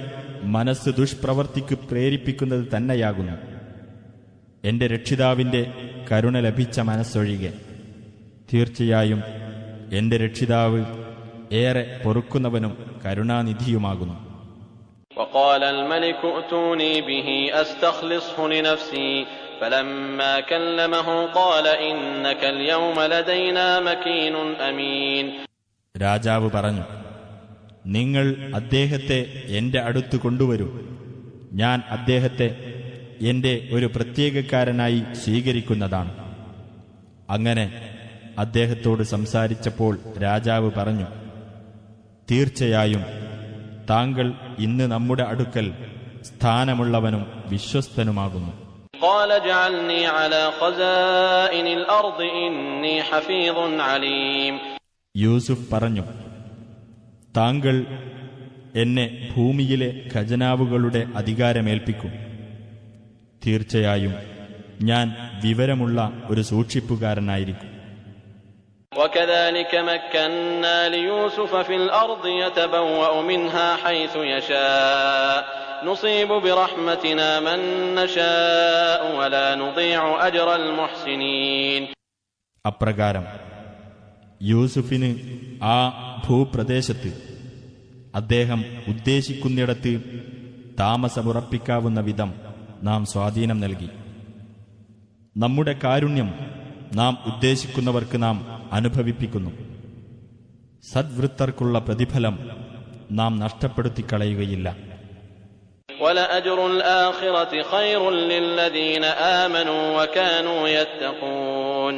S3: മനസ്സ് ദുഷ്പ്രവർത്തിക്ക് പ്രേരിപ്പിക്കുന്നത് തന്നെയാകുന്നു. എന്റെ രക്ഷിതാവിന്റെ കരുണ ലഭിച്ച മനസ്സൊഴികെ. തീർച്ചയായും എന്റെ രക്ഷിതാവ് ഏറെ പൊറുക്കുന്നവനും കരുണാനിധിയുമാകുന്നു.
S4: وقال الملك ائتوني به أستخلصه لنفسي فلما كلمه قال إنك اليوم لدينا مكين أمين.
S3: രാജാവ് പറഞ്ഞു, നിങ്ങൾ അദ്ദേഹത്തെ എന്റെ അടുത്ത് കൊണ്ടുവരൂ. ഞാൻ അദ്ദേഹത്തെ എന്റെ ഒരു പ്രത്യേകക്കാരനായി സ്വീകരിക്കുന്നതാണ്. അങ്ങനെ അദ്ദേഹത്തോട് സംസാരിച്ചപ്പോൾ രാജാവ് പറഞ്ഞു, തീർച്ചയായും താങ്കൾ ഇന്ന് നമ്മുടെ അടുക്കൽ സ്ഥാനമുള്ളവനും വിശ്വസ്തനുമാകുന്നു.
S4: قال اجعلني على خزائن الأرض إني حفيظ عليم.
S3: യൂസുഫ് പറഞ്ഞു, താങ്കൾ എന്നെ ഭൂമിയിലെ ഖജനാവുകളുടെ അധികാരമേൽപ്പിക്കും. തീർച്ചയായും ഞാൻ വിവരമുള്ള ഒരു സൂക്ഷിപ്പുകാരനായിരിക്കും.
S4: وكذلك مكنا ليوسف في الأرض يتبوأ منها حيث يشاء نصيب برحمتنا من نشاء ولا نضيع أجر المحسنين.
S3: അപ്രകാരം യൂസുഫിന് ആ ഭൂപ്രദേശത്ത് അദ്ദേഹം ഉദ്ദേശിക്കുന്നിടത്ത് താമസമുറപ്പിക്കാവുന്ന വിധം നാം സ്വാധീനം നൽകി. നമ്മുടെ കാരുണ്യം നാം ഉദ്ദേശിക്കുന്നവർക്ക് നാം അനുഭവിപ്പിക്കുന്നു. സദ്വൃത്തർക്കുള്ള പ്രതിഫലം നാം നഷ്ടപ്പെടുത്തിക്കളയുകയില്ല.
S4: وَلَأَجْرُ الْآخِرَةِ خَيْرٌ لِّلَّذِينَ آمَنُوا وَكَانُوا يَتَّقُونَ.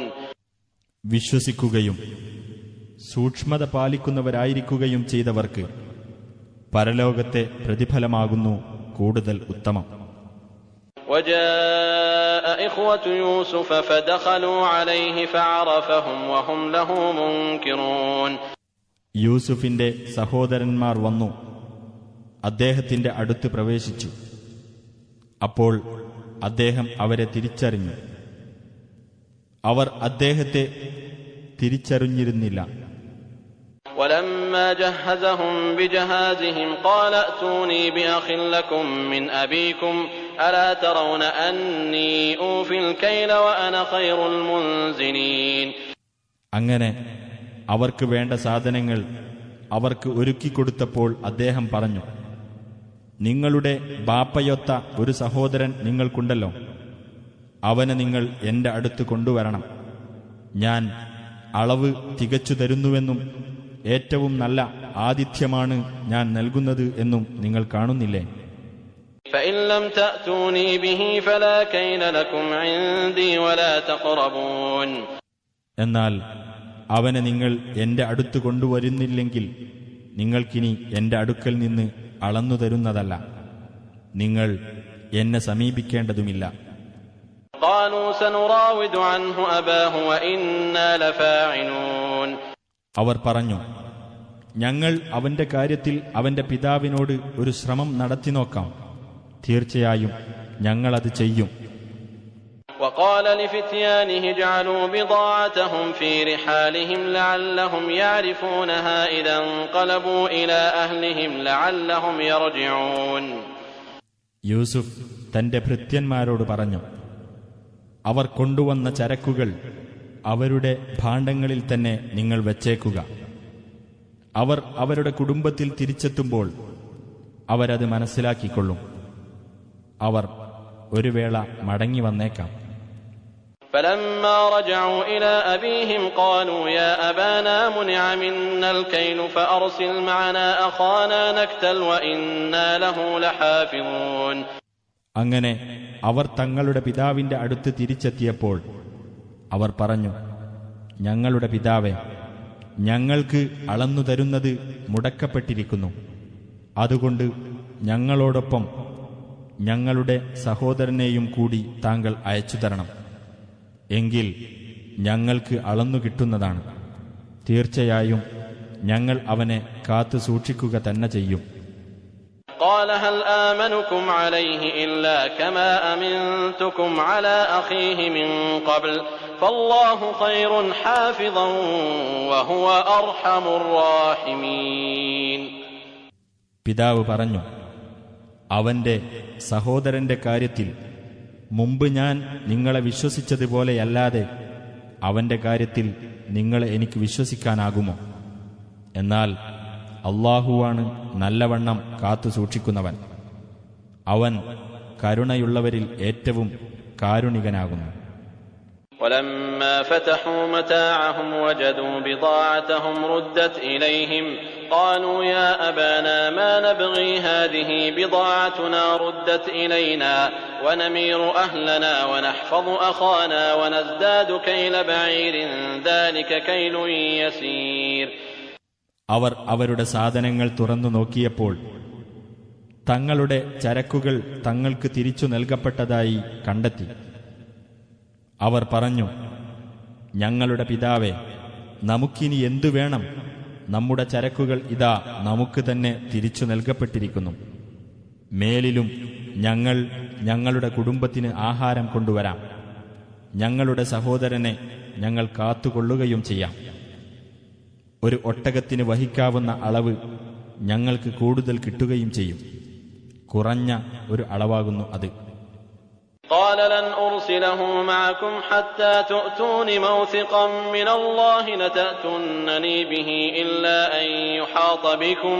S3: വിശ്വസിക്കുകയും സൂക്ഷ്മത പാലിക്കുന്നവരായിരിക്കുകയും ചെയ്തവർക്ക് പരലോകത്തെ പ്രതിഫലമാകുന്നു കൂടുതൽ ഉത്തമം.
S4: وَجَاءَ إِخْوَةُ يُوسُفَ فَدَخَلُوا عَلَيْهِ فَعَرَفَهُمْ وَهُمْ لَهُ مُنكِرُونَ.
S3: യൂസുഫിന്റെ സഹോദരന്മാർ വന്നു അദ്ദേഹത്തിന്റെ അടുത്ത് പ്രവേശിച്ചു. അപ്പോൾ അദ്ദേഹം അവരെ തിരിച്ചറിഞ്ഞു. അവർ അദ്ദേഹത്തെ തിരിച്ചറിഞ്ഞിരുന്നില്ല.
S4: وَلَمَّا جَهَّزَهُم بِجَهَازِهِمْ قَالَ ائْتُونِي بِأَخٍ لَّكُم مِّنْ أَبِيكُمْ أَلَا تَرَوْنَ أَنِّي أُوفِي الْكَيْلَ وَأَنَا خَيْرُ الْمُنزِلِينَ.
S3: അങ്ങനെ അവർക്ക് വേണ്ട സാധനങ്ങൾ അവർക്ക് ഒരുക്കിക്കൊടുത്തപ്പോൾ അദ്ദേഹം പറഞ്ഞു, നിങ്ങളുടെ ബാപ്പയൊത്ത ഒരു സഹോദരൻ നിങ്ങൾക്കുണ്ടല്ലോ, അവനെ നിങ്ങൾ എന്റെ അടുത്ത് കൊണ്ടുവരണം. ഞാൻ അളവ് തികച്ചു തരുന്നുവെന്നും ഏറ്റവും നല്ല ആതിഥ്യമാണ് ഞാൻ നൽകുന്നത് എന്നും നിങ്ങൾ കാണുന്നില്ലേ?
S4: فإن لم تأتوني به فلا كيل لكم عندي ولا تقربون.
S3: എന്നാൽ അവനെ നിങ്ങൾ എന്റെ അടുത്ത് കൊണ്ടുവരുന്നില്ലെങ്കിൽ നിങ്ങൾക്കിനി എന്റെ അടുക്കൽ നിന്ന് അളന്നു തരുന്നതല്ല, നിങ്ങൾ എന്നെ സമീപിക്കേണ്ടതുമില്ല.
S4: قالوا سنراود عنه أباه وإنا لفاعلون.
S3: അവർ പറഞ്ഞു, ഞങ്ങൾ അവന്റെ കാര്യത്തിൽ അവന്റെ പിതാവിനോട് ഒരു ശ്രമം നടത്തി നോക്കാം, തീർച്ചയായും ഞങ്ങളത് ചെയ്യും.
S4: وقال لفتيانه اجعلوا بضاعتهم في رحالهم لعلهم يعرفونها إذا انقلبوا إلى أهلهم لعلهم يرجعون.
S3: യൂസുഫ് തന്റെ ഭൃത്യന്മാരോട് പറഞ്ഞു, അവർ കൊണ്ടുവന്ന ചരക്കുകൾ അവരുടെ ഭാണ്ഡങ്ങളിൽ തന്നെ നിങ്ങൾ വച്ചേക്കുക. അവർ അവരുടെ കുടുംബത്തിൽ തിരിച്ചെത്തുമ്പോൾ അവരത് മനസ്സിലാക്കിക്കൊള്ളും. അവർ ഒരു വേള മടങ്ങി വന്നേക്കാം.
S4: فلما رجعوا إلى أبيهم قالوا يا أبانا منع منا الكيل فأرسل معنا أخانا نكتل وإنا له لحافظون.
S3: അങ്ങനെ അവർ തങ്ങളുടെ പിതാവിന്റെ അടുത്ത് തിരിച്ചെത്തിയപ്പോൾ അവർ പറഞ്ഞു, ഞങ്ങളുടെ പിതാവേ, ഞങ്ങൾക്ക് അളന്നു തരുന്നത് മുടക്കപ്പെട്ടിരിക്കുന്നു. അതുകൊണ്ട് ഞങ്ങളോടൊപ്പം ഞങ്ങളുടെ സഹോദരനെയും കൂടി താങ്കൾ അയച്ചു തരണം. എങ്കിൽ ഞങ്ങൾക്ക് അളന്നു കിട്ടുന്നതാണ്. തീർച്ചയായും ഞങ്ങൾ അവനെ കാത്തു സൂക്ഷിക്കുക തന്നെ ചെയ്യും.
S4: قال هل آمنكم عليه إلا كما أمنتكم على أخيه من قبل فالله خير حافظا وهو أرحم الراحمين.
S3: പിതാവ് പറഞ്ഞു, അവന്റെ സഹോദരന്റെ കാര്യത്തിൽ മുമ്പ് ഞാൻ നിങ്ങളെ വിശ്വസിച്ചതുപോലെയല്ലാതെ അവന്റെ കാര്യത്തിൽ നിങ്ങളെ എനിക്ക് വിശ്വസിക്കാനാകുമോ? എന്നാൽ അല്ലാഹുവാണ് നല്ലവണ്ണം കാത്തു സൂക്ഷിക്കുന്നവൻ. അവൻ കരുണയുള്ളവരിൽ ഏറ്റവും കാരുണികനാകുന്നു.
S4: ولما فتحوا متاعهم وجدوا بضاعتهم ردت إليهم قالوا يا أبانا ما نبغي هذه بضاعتنا ردت إلينا ونمير أهلنا ونحفظ أخانا ونزداد كيل بعير ذلك كيل يسير.
S3: അവർ അവരുടെ സാധനങ്ങൾ തുറന്നു നോക്കിയപ്പോൾ തങ്ങളുടെ ചരക്കുകൾ തങ്ങൾക്ക് തിരിച്ചു നൽകപ്പെട്ടതായി കണ്ടെത്തി. അവർ പറഞ്ഞു, ഞങ്ങളുടെ പിതാവേ, നമുക്കിനി എന്തു വേണം? നമ്മുടെ ചരക്കുകൾ ഇതാ നമുക്ക് തന്നെ തിരിച്ചു നൽകപ്പെട്ടിരിക്കുന്നു. മേലിലും ഞങ്ങൾ ഞങ്ങളുടെ കുടുംബത്തിന് ആഹാരം കൊണ്ടുവരാം. ഞങ്ങളുടെ സഹോദരനെ ഞങ്ങൾ കാത്തുകൊള്ളുകയും ചെയ്യാം. ഒരു ഒട്ടകത്തിന് വഹിക്കാവുന്ന അളവ് ഞങ്ങൾക്ക് കൂടുതൽ കിട്ടുകയും ചെയ്യും. കുറഞ്ഞ ഒരു അളവാകുന്നു അത്.
S4: قال لن أرسله معكم حتى تؤتون موثقا من الله لتأتونني به إلا أن يحاط بكم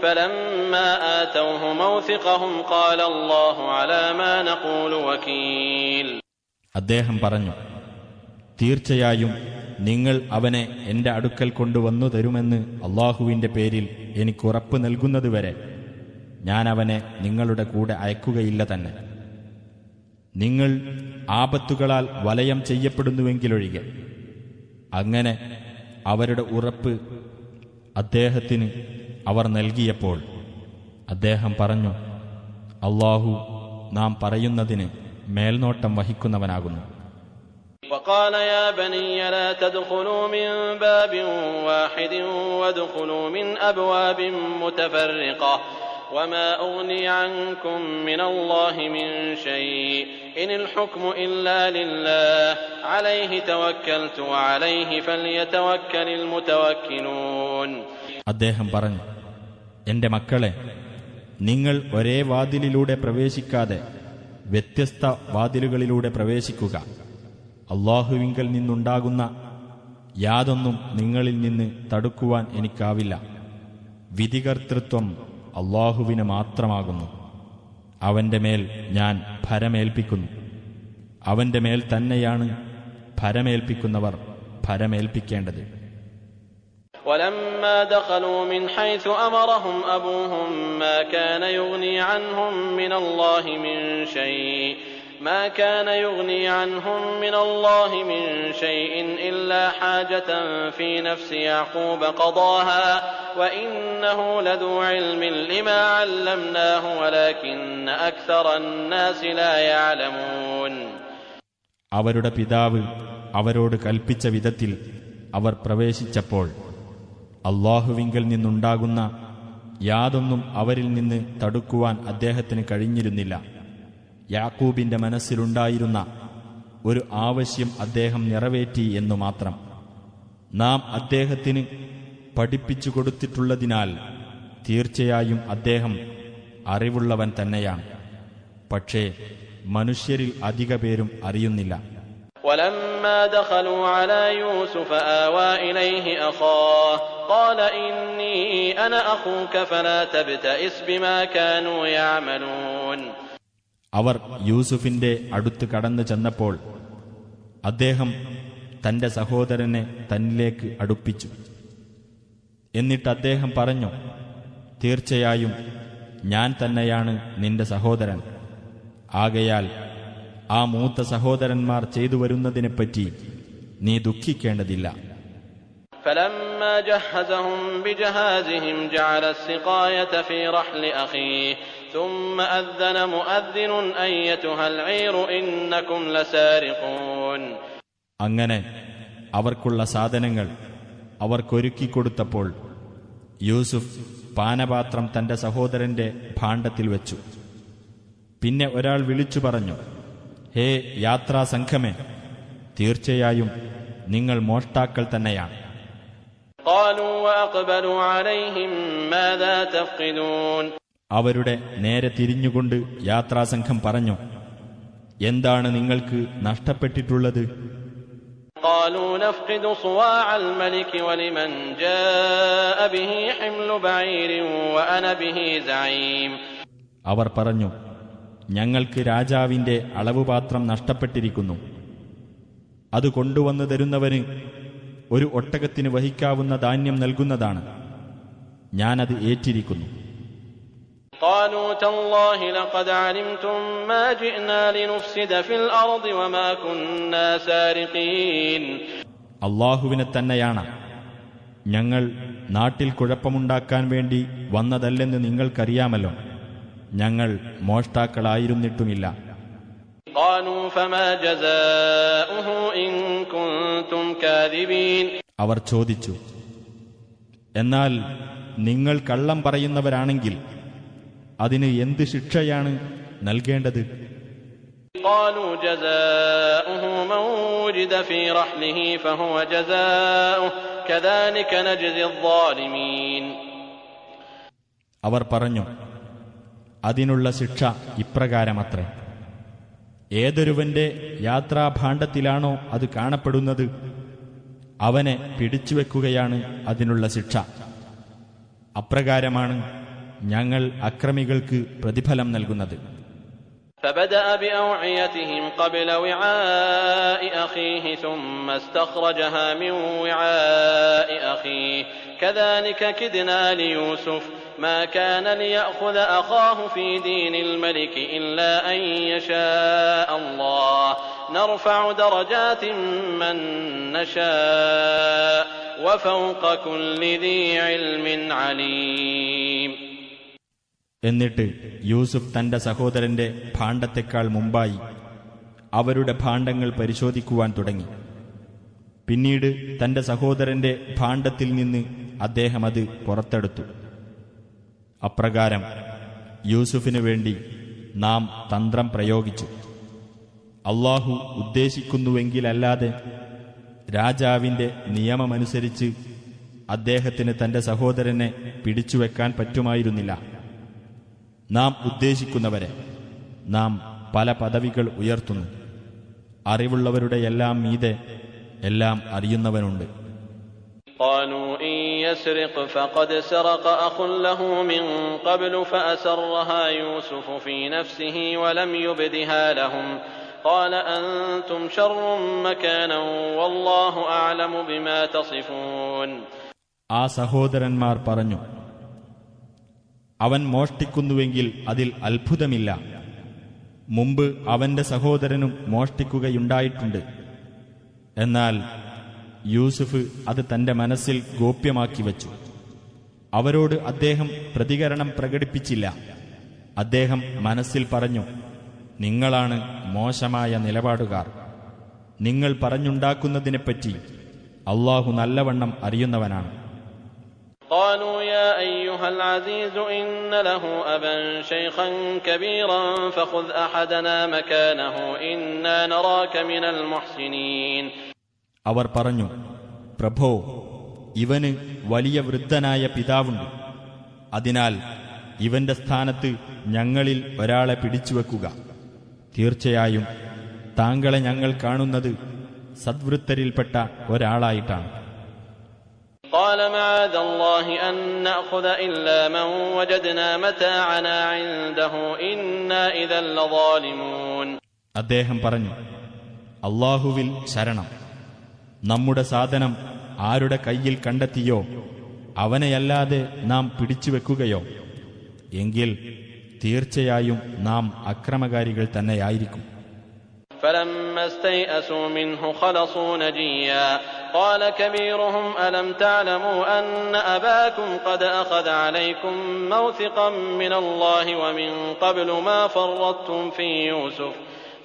S4: فلما آتوه موثقهم قال الله على ما نقول وكيل.
S3: അദ്ദേഹം പറഞ്ഞു, തീർച്ചയായും നിങ്ങൾ അവനെ എന്റെ അടുക്കൽ കൊണ്ടുവന്നു തരുമെന്ന് അള്ളാഹുവിന്റെ പേരിൽ എനിക്കുറപ്പ് നൽകുന്നതുവരെ ഞാൻ അവനെ നിങ്ങളുടെ കൂടെ അയക്കുകയില്ല തന്നെ. നിങ്ങൾ ആപത്തുകളാൽ വലയം ചെയ്യപ്പെടുന്നുവെങ്കിലൊഴികെ. അങ്ങനെ അവരുടെ ഉറപ്പ് അദ്ദേഹത്തിന് അവർ നൽകിയപ്പോൾ അദ്ദേഹം പറഞ്ഞു, അല്ലാഹു നാം പറയുന്നതിന് മേൽനോട്ടം വഹിക്കുന്നവനാകുന്നു.
S4: وقال يا بني لا تدخلوا من باب واحد وادخلوا من أبواب متفرقة وما أغني عنكم من الله من شيء إن الحكم إلا لله عليه توكلت وعليه فليتوكل المتوكلون.
S3: അദ്ദേഹം പറഞ്ഞു, എന്റെ മക്കളെ, നിങ്ങൾ ഒരേ വാതിലിലൂടെ പ്രവേശിക്കാതെ വ്യത്യസ്ത വാതിലുകളിലൂടെ പ്രവേശിക്കുക. അല്ലാഹുവിങ്കൽ നിന്നുണ്ടാകുന്ന യാതൊന്നും നിങ്ങളിൽ നിന്ന് തടുക്കുവാൻ എനിക്കാവില്ല. വിധികർത്തൃത്വം അല്ലാഹുവിന് മാത്രമാകുന്നു. അവന്റെ മേൽ ഞാൻ ഭരമേൽപ്പിക്കുന്നു. അവന്റെ മേൽ തന്നെയാണ് ഭരമേൽപ്പിക്കുന്നവർ ഭരമേൽപ്പിക്കേണ്ടത്.
S4: ولما دخلوا من حيث أمرهم أبوهم ما كان يغني عنهم من الله من شيء إلا حاجة في نفس يعقوب قضاها وإنه لذو علم لما علمناه ولكن أكثر الناس لا يعلمون.
S3: അവരുടെ പിതാവ് അവരോട് കൽപ്പിച്ച വിധത്തിൽ അവർ പ്രവേശിച്ചപ്പോൾ അല്ലാഹുവിങ്കൽ നിന്നുണ്ടാകുന്ന യാതൊന്നും അവരിൽ നിന്ന് തടുക്കുവാൻ അദ്ദേഹത്തിന് കഴിഞ്ഞിരുന്നില്ല. യാക്കൂബിന്റെ മനസ്സിലുണ്ടായിരുന്ന ഒരു ആവശ്യം അദ്ദേഹം നിറവേറ്റി എന്നു മാത്രം. നാം അദ്ദേഹത്തിന് പഠിപ്പിച്ചു കൊടുത്തിട്ടുള്ളതിനാൽ തീർച്ചയായും അദ്ദേഹം അറിവുള്ളവൻ തന്നെയാണ്. പക്ഷേ മനുഷ്യരിൽ അധിക പേരും അറിയുന്നില്ല.
S4: ولما دخلوا على يوسف آوى إليه أخاه قال إني أنا أخوك فلا تبتئس بما كانوا يعملون.
S3: അവർ യൂസുഫിന്റെ അടുത്ത് കടന്നു ചെന്നപ്പോൾ അദ്ദേഹം തന്റെ സഹോദരനെ തന്നിലേക്ക് അടുപ്പിച്ചു. എന്നിട്ട് അദ്ദേഹം പറഞ്ഞു, തീർച്ചയായും ഞാൻ തന്നെയാണ് നിന്റെ സഹോദരൻ. ആകയാൽ ആ മൂത്ത സഹോദരന്മാർ ചെയ്തു വരുന്നതിനെപ്പറ്റി നീ ദുഃഖിക്കേണ്ടതില്ല.
S4: فلما جهزهم بجهازهم جعل السقاية في رحل أخيه ثم أذن مؤذن أيتها العير إنكم لسارقون.
S3: അങ്ങനെ അവർക്കുള്ള സാധനങ്ങൾ അവർക്കൊരുക്കിക്കൊടുത്തപ്പോൾ യൂസുഫ് പാനപാത്രം തന്റെ സഹോദരന്റെ ഭാണ്ഡത്തിൽ വെച്ചു. പിന്നെ ഒരാൾ വിളിച്ചു പറഞ്ഞു, ഹേ യാത്രാസംഘമേ, തീർച്ചയായും നിങ്ങൾ മോഷ്ടാക്കൾ തന്നെയാണ്. അവരുടെ നേരെ തിരിഞ്ഞുകൊണ്ട് യാത്രാസംഘം പറഞ്ഞു, എന്താണ് നിങ്ങൾക്ക് നഷ്ടപ്പെട്ടിട്ടുള്ളത്? അവർ പറഞ്ഞു, ഞങ്ങൾക്ക് രാജാവിന്റെ അളവുപാത്രം നഷ്ടപ്പെട്ടിരിക്കുന്നു. അത് കൊണ്ടുവന്നു തരുന്നവന് ഒരു ഒട്ടകത്തിന് വഹിക്കാവുന്ന ധാന്യം നൽകുന്നതാണ്. ഞാനത് ഏറ്റിരിക്കുന്നു. അല്ലാഹുവിനെ തന്നെയാണ്, ഞങ്ങൾ നാട്ടിൽ കുഴപ്പമുണ്ടാക്കാൻ വേണ്ടി വന്നതല്ലെന്ന് നിങ്ങൾക്കറിയാമല്ലോ. ഞങ്ങൾ മോഷ്ടാക്കളായിരുന്നിട്ടുമില്ല. അവർ ചോദിച്ചു, എന്നാൽ നിങ്ങൾ കള്ളം പറയുന്നവരാണെങ്കിൽ അതിന് എന്ത് ശിക്ഷയാണ് നൽകേണ്ടത്? അവർ പറഞ്ഞു, അതിനുള്ള ശിക്ഷ ഇപ്രകാരമത്രേ. ഏതൊരുവന്റെ യാത്രാഭാണ്ഡത്തിലാണോ അത് കാണപ്പെടുന്നത്, അവനെ പിടിച്ചുവെക്കുകയാണ് അതിനുള്ള ശിക്ഷ. അപ്രകാരമാണ് ഞങ്ങൾ അക്രമികൾക്ക് പ്രതിഫലം നൽകുന്നത്.
S4: فبدأ بأوعيتهم قبل وعاء أخيه ثم استخرجها من وعاء أخيه كذلك كدنا ليوسف ما كان ليأخذ أخاه في دين الملك إلا أن يشاء الله نرفع درجات من نشاء وفوق كل ذي علم عليم.
S3: എന്നിട്ട് യൂസുഫ് തന്റെ സഹോദരന്റെ ഭാണ്ഡത്തെക്കാൾ മുമ്പായി അവരുടെ ഭാണ്ഡങ്ങൾ പരിശോധിക്കുവാൻ തുടങ്ങി. പിന്നീട് തന്റെ സഹോദരന്റെ ഭാണ്ഡത്തിൽ നിന്ന് അദ്ദേഹം അത് പുറത്തെടുത്തു. അപ്രകാരം യൂസുഫിനു വേണ്ടി നാം തന്ത്രം പ്രയോഗിച്ചു. അല്ലാഹു ഉദ്ദേശിക്കുന്നുവെങ്കിലല്ലാതെ രാജാവിന്റെ നിയമമനുസരിച്ച് അദ്ദേഹത്തിന് തന്റെ സഹോദരനെ പിടിച്ചുവെക്കാൻ പറ്റുമായിരുന്നില്ല. നാം ഉദ്ദേശിക്കുന്നവരെ നാം പല പദവികൾ ഉയർത്തുന്നു. അറിവുള്ളവരുടെ എല്ലാം മീതെ എല്ലാം അറിയുന്നവനുണ്ട്.
S4: قالوا إن يسرق فقد سرق أخ له من قبل فأسرها يوسف في نفسه ولم يبدها لهم قال أنتم شر مكانا والله أعلم بما تصفون.
S3: ആ സഹോദരന്മാർ പറഞ്ഞു, അവൻ മോഷ്ടിക്കുന്നുവെങ്കിൽ അതിൽ അത്ഭുതമില്ല. മുമ്പ് അവന്റെ സഹോദരനും മോഷ്ടിക്കുകയുണ്ടായിട്ടുണ്ട്. എന്നാൽ യൂസുഫ് അത് തന്റെ മനസ്സിൽ ഗോപ്യമാക്കി വച്ചു. അവരോട് അദ്ദേഹം പ്രതികരണം പ്രകടിപ്പിച്ചില്ല. അദ്ദേഹം മനസ്സിൽ പറഞ്ഞു, നിങ്ങളാണ് മോശമായ നിലപാടുകാർ. നിങ്ങൾ പറഞ്ഞുണ്ടാക്കുന്നതിനെപ്പറ്റി അള്ളാഹു നല്ലവണ്ണം അറിയുന്നവനാണ്.
S4: قالوا يا أيها العزيز إن له أبا شيخا كبيرا فخذ أحدنا مكانه إنا نراك من المحسنين.
S3: അവർ പറഞ്ഞു, പ്രഭോ, ഇവന് വലിയ വൃദ്ധനായ പിതാവുണ്ട്. അതിനാൽ ഇവന്റെ സ്ഥാനത്ത് ഞങ്ങളിൽ ഒരാളെ പിടിച്ചുവെക്കുക. തീർച്ചയായും താങ്കളെ ഞങ്ങൾ കാണുന്നത് സദ്വൃത്തരിൽപ്പെട്ട ഒരാളായിട്ടാണ്.
S4: قال معاذ الله أن نأخذ إلا من وجدنا متاعنا عنده إنا إذا لظالمون.
S3: അദ്ദേഹം പറഞ്ഞു, അല്ലാഹുവിൽ ശരണം. നമ്മുടെ സാധനം ആരുടെ കയ്യിൽ കണ്ടെത്തിയോ അവനെയല്ലാതെ നാം പിടിച്ചുവെക്കുകയോ എങ്കിൽ തീർച്ചയായും നാം അക്രമകാരികൾ തന്നെയായിരിക്കും.
S4: فلما استيئسوا منه خلصوا نجيا قال كبيرهم ألم تعلموا أن أباكم قد أخذ عليكم موثقا من الله ومن قبل ما فرطتم في يوسف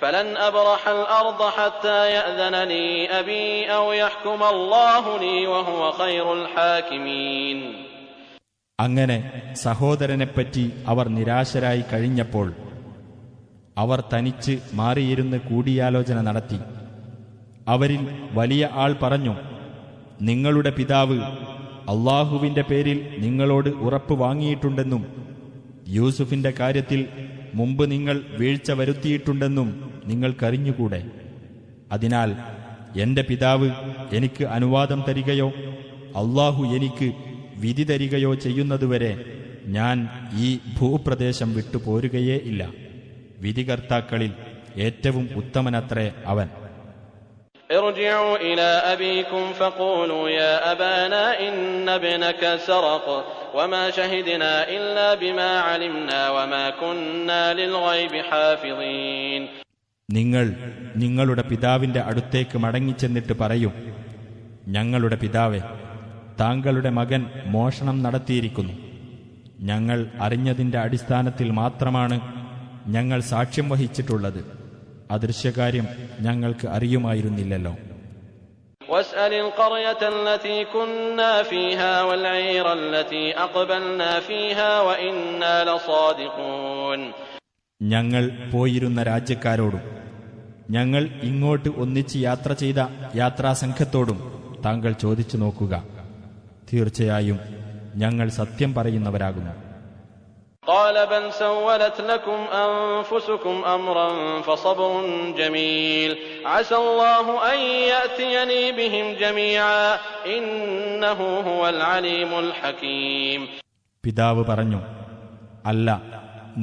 S4: فلن أبرح الأرض حتى يأذن لي أبي أو يحكم الله لي وهو خير الحاكمين.
S3: അങ്ങനെ സഹോദരനെപ്പറ്റി അവർ നിരാശരായി കഴിഞ്ഞപ്പോൾ അവർ തനിച്ച് മാറിയിരുന്ന് കൂടിയാലോചന നടത്തി. അവരിൽ വലിയ ആൾ പറഞ്ഞു, നിങ്ങളുടെ പിതാവ് അള്ളാഹുവിന്റെ പേരിൽ നിങ്ങളോട് ഉറപ്പ് വാങ്ങിയിട്ടുണ്ടെന്നും യൂസുഫിന്റെ കാര്യത്തിൽ മുമ്പ് നിങ്ങൾ വീഴ്ച വരുത്തിയിട്ടുണ്ടെന്നും നിങ്ങൾക്കറിഞ്ഞുകൂടെ. അതിനാൽ എന്റെ പിതാവ് എനിക്ക് അനുവാദം തരികയോ അള്ളാഹു എനിക്ക് വിധി തരികയോ ചെയ്യുന്നതുവരെ ഞാൻ ഈ ഭൂപ്രദേശം വിട്ടുപോരുകയേ ഇല്ല. വിധികർത്താക്കളിൽ ഏറ്റവും ഉത്തമനത്രേ അവൻ.
S4: ارجعوا إلى أبيكم فقولوا يا أبانا إن ابنك سرق وما شهدنا إلا بما علمنا وما كنا للغيب حافظين.
S3: നിങ്ങൾ നിങ്ങളുടെ പിതാവിന്റെ അടുത്തേക്ക് മടങ്ങിച്ചെന്നിട്ട് പറയും, ഞങ്ങളുടെ പിതാവേ, താങ്കളുടെ മകൻ മോഷണം നടത്തിയിരിക്കുന്നു. ഞങ്ങൾ അറിഞ്ഞതിന്റെ അടിസ്ഥാനത്തിൽ മാത്രമാണ് ഞങ്ങൾ സാക്ഷ്യം വഹിച്ചിട്ടുള്ളത്. അദൃശ്യകാര്യം ഞങ്ങൾക്ക് അറിയുമായിരുന്നില്ലല്ലോ.
S4: واسأل القرية التي كنا فيها والعير التي أقبلنا فيها وإنا لصادقون.
S3: ഞങ്ങൾ പോയിരുന്ന രാജ്യക്കാരോടും ഞങ്ങൾ ഇങ്ങോട്ട് ഒന്നിച്ച് യാത്ര ചെയ്ത യാത്രാസംഘത്തോടും താങ്കൾ ചോദിച്ചു നോക്കുക. തീർച്ചയായും ഞങ്ങൾ സത്യം പറയുന്നവരാകുന്നു.
S4: قال بل سولت لكم أنفسكم أمرا فصبر جميل عسى الله أن يأتيني بهم جميعا إنه هو العليم الحكيم.
S3: പിതാവ് പറഞ്ഞു, അല്ല,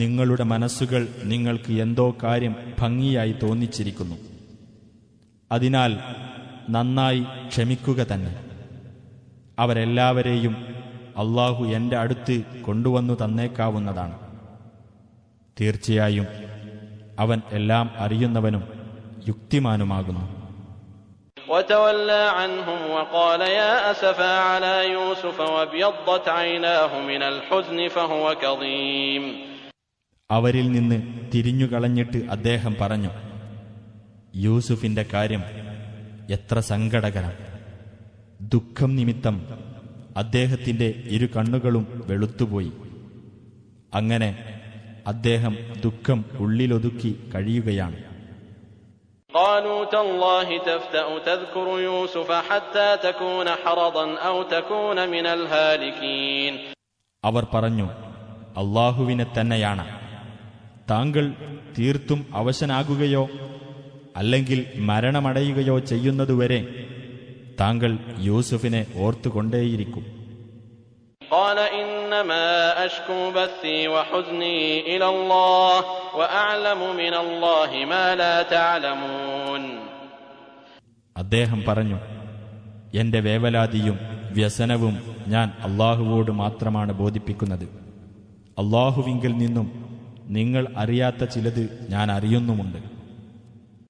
S3: നിങ്ങളുടെ മനസ്സുകൾ നിങ്ങൾക്ക് എന്തോ കാര്യം ഭംഗിയായി തോന്നിച്ചിരിക്കുന്നു. അതിനാൽ നന്നായി ക്ഷമിക്കുക തന്നെ. അവരെല്ലാവരെയും അള്ളാഹു എന്റെ അടുത്ത് കൊണ്ടുവന്നു തന്നേക്കാവുന്നതാണ്. തീർച്ചയായും അവൻ എല്ലാം അറിയുന്നവനും യുക്തിമാനുമാകുന്നു.
S4: وتولى عنهم وقال يا أسفا على يوسف وابيضت عيناه من الحزن فهو كظيم.
S3: അവരിൽ നിന്ന് തിരിഞ്ഞുകളഞ്ഞിട്ട് അദ്ദേഹം പറഞ്ഞു, യൂസുഫിന്റെ കാര്യം എത്ര സങ്കടകരം. ദുഃഖം നിമിത്തം അദ്ദേഹത്തിന്റെ ഇരു കണ്ണുകളും വെളുത്തുപോയി. അങ്ങനെ അദ്ദേഹം ദുഃഖം ഉള്ളിലൊതുക്കി കഴിയുകയാണ്.
S4: قالوا تالله تفتأ تذكر يوسف حتى تكون حرضا أو تكون من الهالكين.
S3: അവർ പറഞ്ഞു, അള്ളാഹുവിനെ തന്നെയാണ്, താങ്കൾ തീർത്തും അവശനാകുകയോ അല്ലെങ്കിൽ മരണമടയുകയോ ചെയ്യുന്നതുവരെ താങ്കൾ യൂസുഫിനെ ഓർത്തുകൊണ്ടേയിരിക്കും.
S4: قال إنما أشكو بثي وحزني إلى الله وأعلم من الله ما لا تعلمون.
S3: അദ്ദേഹം പറഞ്ഞു, എന്റെ വേവലാതിയും വ്യസനവും ഞാൻ അള്ളാഹുവോട് മാത്രമാണ് ബോധിപ്പിക്കുന്നത്. അള്ളാഹുവിങ്കിൽ നിന്നും നിങ്ങൾ അറിയാത്ത ചിലത് ഞാൻ അറിയുന്നുമുണ്ട്.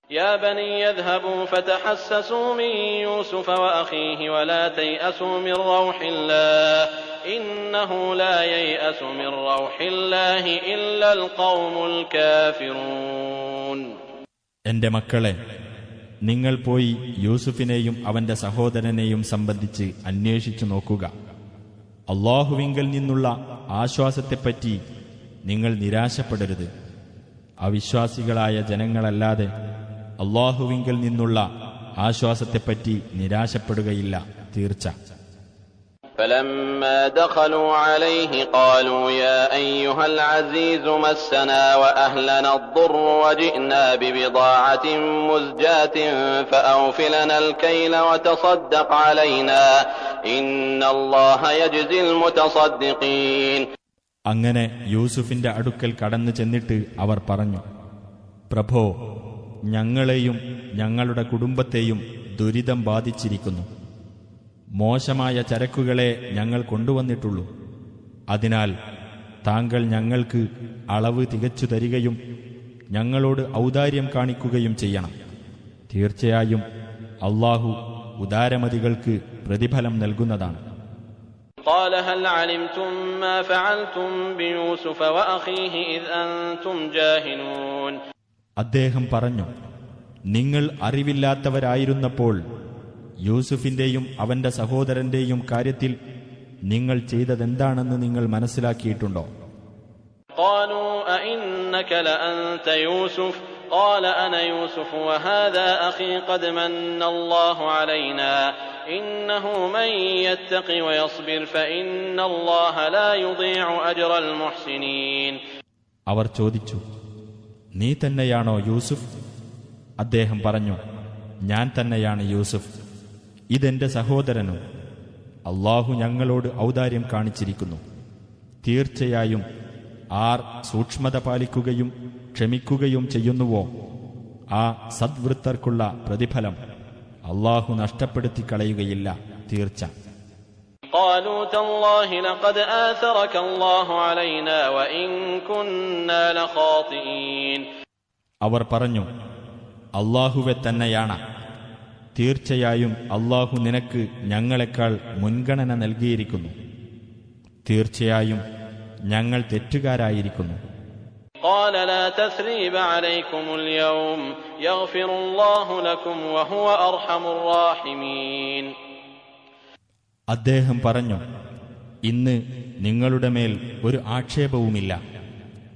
S4: يا بني اذهبوا فتحسسوا من يوسف وأخيه ولا تيأسوا من روح الله إنه لا ييأس من روح الله إلا القوم الكافرون.
S3: എന്റെ മക്കളെ, നിങ്ങൾ പോയി യൂസുഫിനെയും അവന്റെ സഹോദരനെയും സംബന്ധിച്ച് അന്വേഷിച്ചു നോക്കുക. അള്ളാഹുവിങ്കൽ നിന്നുള്ള ആശ്വാസത്തെപ്പറ്റി നിങ്ങൾ നിരാശപ്പെടരുത്. അവിശ്വാസികളായ ജനങ്ങളല്ലാതെ അള്ളാഹുവിങ്കൽ നിന്നുള്ള ആശ്വാസത്തെപ്പറ്റി നിരാശപ്പെടുകയില്ല, തീർച്ച.
S4: فلما دخلوا عليه قالوا يا أيها العزيز مسنا وأهلنا الضر وجئنا ببضاعة مزجاة فأوف لنا الكيل وتصدق علينا إن الله يجزي المتصدقين.
S3: അങ്ങനെ യൂസുഫിന്റെ അടുക്കൽ കടന്നു ചെന്നിട്ട് അവർ പറഞ്ഞു, പ്രഭോ, ഞങ്ങളെയും ഞങ്ങളുടെ കുടുംബത്തെയും ദുരിതം ബാധിച്ചിരിക്കുന്നു. മോശമായ ചരക്കുകളെ ഞങ്ങൾ കൊണ്ടുവന്നിട്ടുള്ളൂ. അതിനാൽ താങ്കൾ ഞങ്ങൾക്ക് അളവ് തികച്ചു തരികയും ഞങ്ങളോട് ഔദാര്യം കാണിക്കുകയും ചെയ്യണം. തീർച്ചയായും അള്ളാഹു ഉദാരമതികൾക്ക് പ്രതിഫലം നൽകുന്നതാണ്.
S4: قال هل علمتم ما فعلتم بيوسف وأخيه إذ أنتم جاهلون.
S3: അദ്ദേഹം പറഞ്ഞു, നിങ്ങൾ അറിവില്ലാത്തവരായിരുന്നപ്പോൾ യൂസുഫിന്റെയും അവന്റെ സഹോദരന്റെയും കാര്യത്തിൽ നിങ്ങൾ ചെയ്തതെന്താണെന്ന് നിങ്ങൾ മനസ്സിലാക്കിയിട്ടുണ്ടോ?
S4: قالوا أئنك لأنت يوسف قال أنا يوسف وهذا أخي قد من الله علينا إنه من يتق ويصبر فإن الله لا يضيع أجر المحسنين.
S3: അവർ ചോദിച്ചു, നീ തന്നെയാണോ യൂസുഫ്? അദ്ദേഹം പറഞ്ഞു, ഞാൻ തന്നെയാണ് യൂസുഫ്. ഇതെന്റെ സഹോദരനും. അള്ളാഹു ഞങ്ങളോട് ഔദാര്യം കാണിച്ചിരിക്കുന്നു. തീർച്ചയായും ആർ സൂക്ഷ്മത പാലിക്കുകയും ക്ഷമിക്കുകയും ചെയ്യുന്നുവോ ആ സദ്വൃത്തർക്കുള്ള പ്രതിഫലം അള്ളാഹു നഷ്ടപ്പെടുത്തി കളയുകയില്ല, തീർച്ച.
S4: قالوا تالله لقد آثرك الله علينا وإن كنا لخاطئين.
S3: അവർ പറഞ്ഞു, അള്ളാഹുവെ തന്നെയാണ്. തീർച്ചയായും അള്ളാഹു നിനക്ക് ഞങ്ങളെക്കാൾ മുൻഗണന നൽകിയിരിക്കുന്നു. തീർച്ചയായും ഞങ്ങൾ തെറ്റുകാരായിരിക്കുന്നു.
S4: قال لا تثريب عليكم اليوم يغفر الله لكم وهو أرحم الراحمين.
S3: അദ്ദേഹം പറഞ്ഞു, ഇന്ന് നിങ്ങളുടെ മേൽ ഒരു ആക്ഷേപവുമില്ല.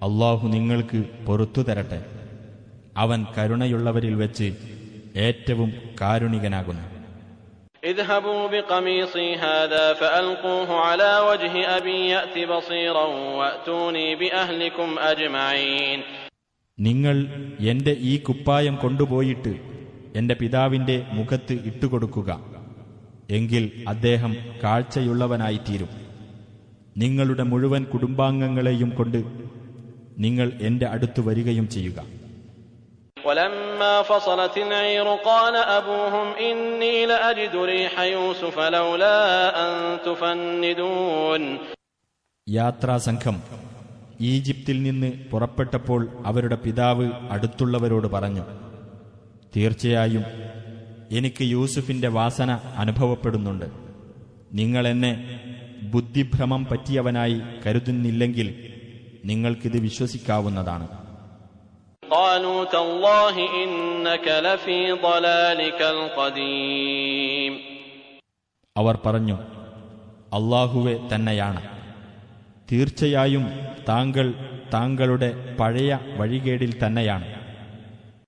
S3: അള്ളാഹു നിങ്ങൾക്ക് പൊറുത്തു തരട്ടെ. അവൻ കരുണയുള്ളവരിൽ വെച്ച് ഏറ്റവും കാരുണികനാകുന്നു.
S4: اذهبوا بقميصي هذا فألقوه على وجه أبي يأت بصيرا وأتوني بأهلكم أجمعين.
S3: നിങ്ങൾ എന്റെ ഈ കുപ്പായം കൊണ്ടുപോയിട്ട് എന്റെ പിതാവിന്റെ മുഖത്ത് ഇട്ടുകൊടുക്കുക. എങ്കിൽ അദ്ദേഹം കാഴ്ചയുള്ളവനായിത്തീരും. നിങ്ങളുടെ മുഴുവൻ കുടുംബാംഗങ്ങളെയും കൊണ്ട് നിങ്ങൾ എന്റെ അടുത്ത് വരികയും ചെയ്യുക.
S4: ولما فصلت العير قال أبوهم إني لأجد ريح يوسف لولا أن تفندون.
S3: യാത്രാസംഘം ഈജിപ്തിൽ നിന്ന് പുറപ്പെട്ടപ്പോൾ അവരുടെ പിതാവ് അടുത്തുള്ളവരോട് പറഞ്ഞു, തീർച്ചയായും എനിക്ക് യൂസുഫിന്റെ വാസന അനുഭവപ്പെടുന്നുണ്ട്. നിങ്ങൾ എന്നെ ബുദ്ധിഭ്രമം പറ്റിയവനായി കരുതുന്നില്ലെങ്കിൽ നിങ്ങൾക്കിത് വിശ്വസിക്കാവുന്നതാണ്.
S4: قالوا تالله إنك لفي ضلالك القديم.
S3: അവർ പറഞ്ഞു, അല്ലാഹുവേ തന്നെയാണ്. തീർച്ചയായും താങ്കൾ താങ്കളുടെ പഴയ വഴികേടിൽ തന്നെയാണ്.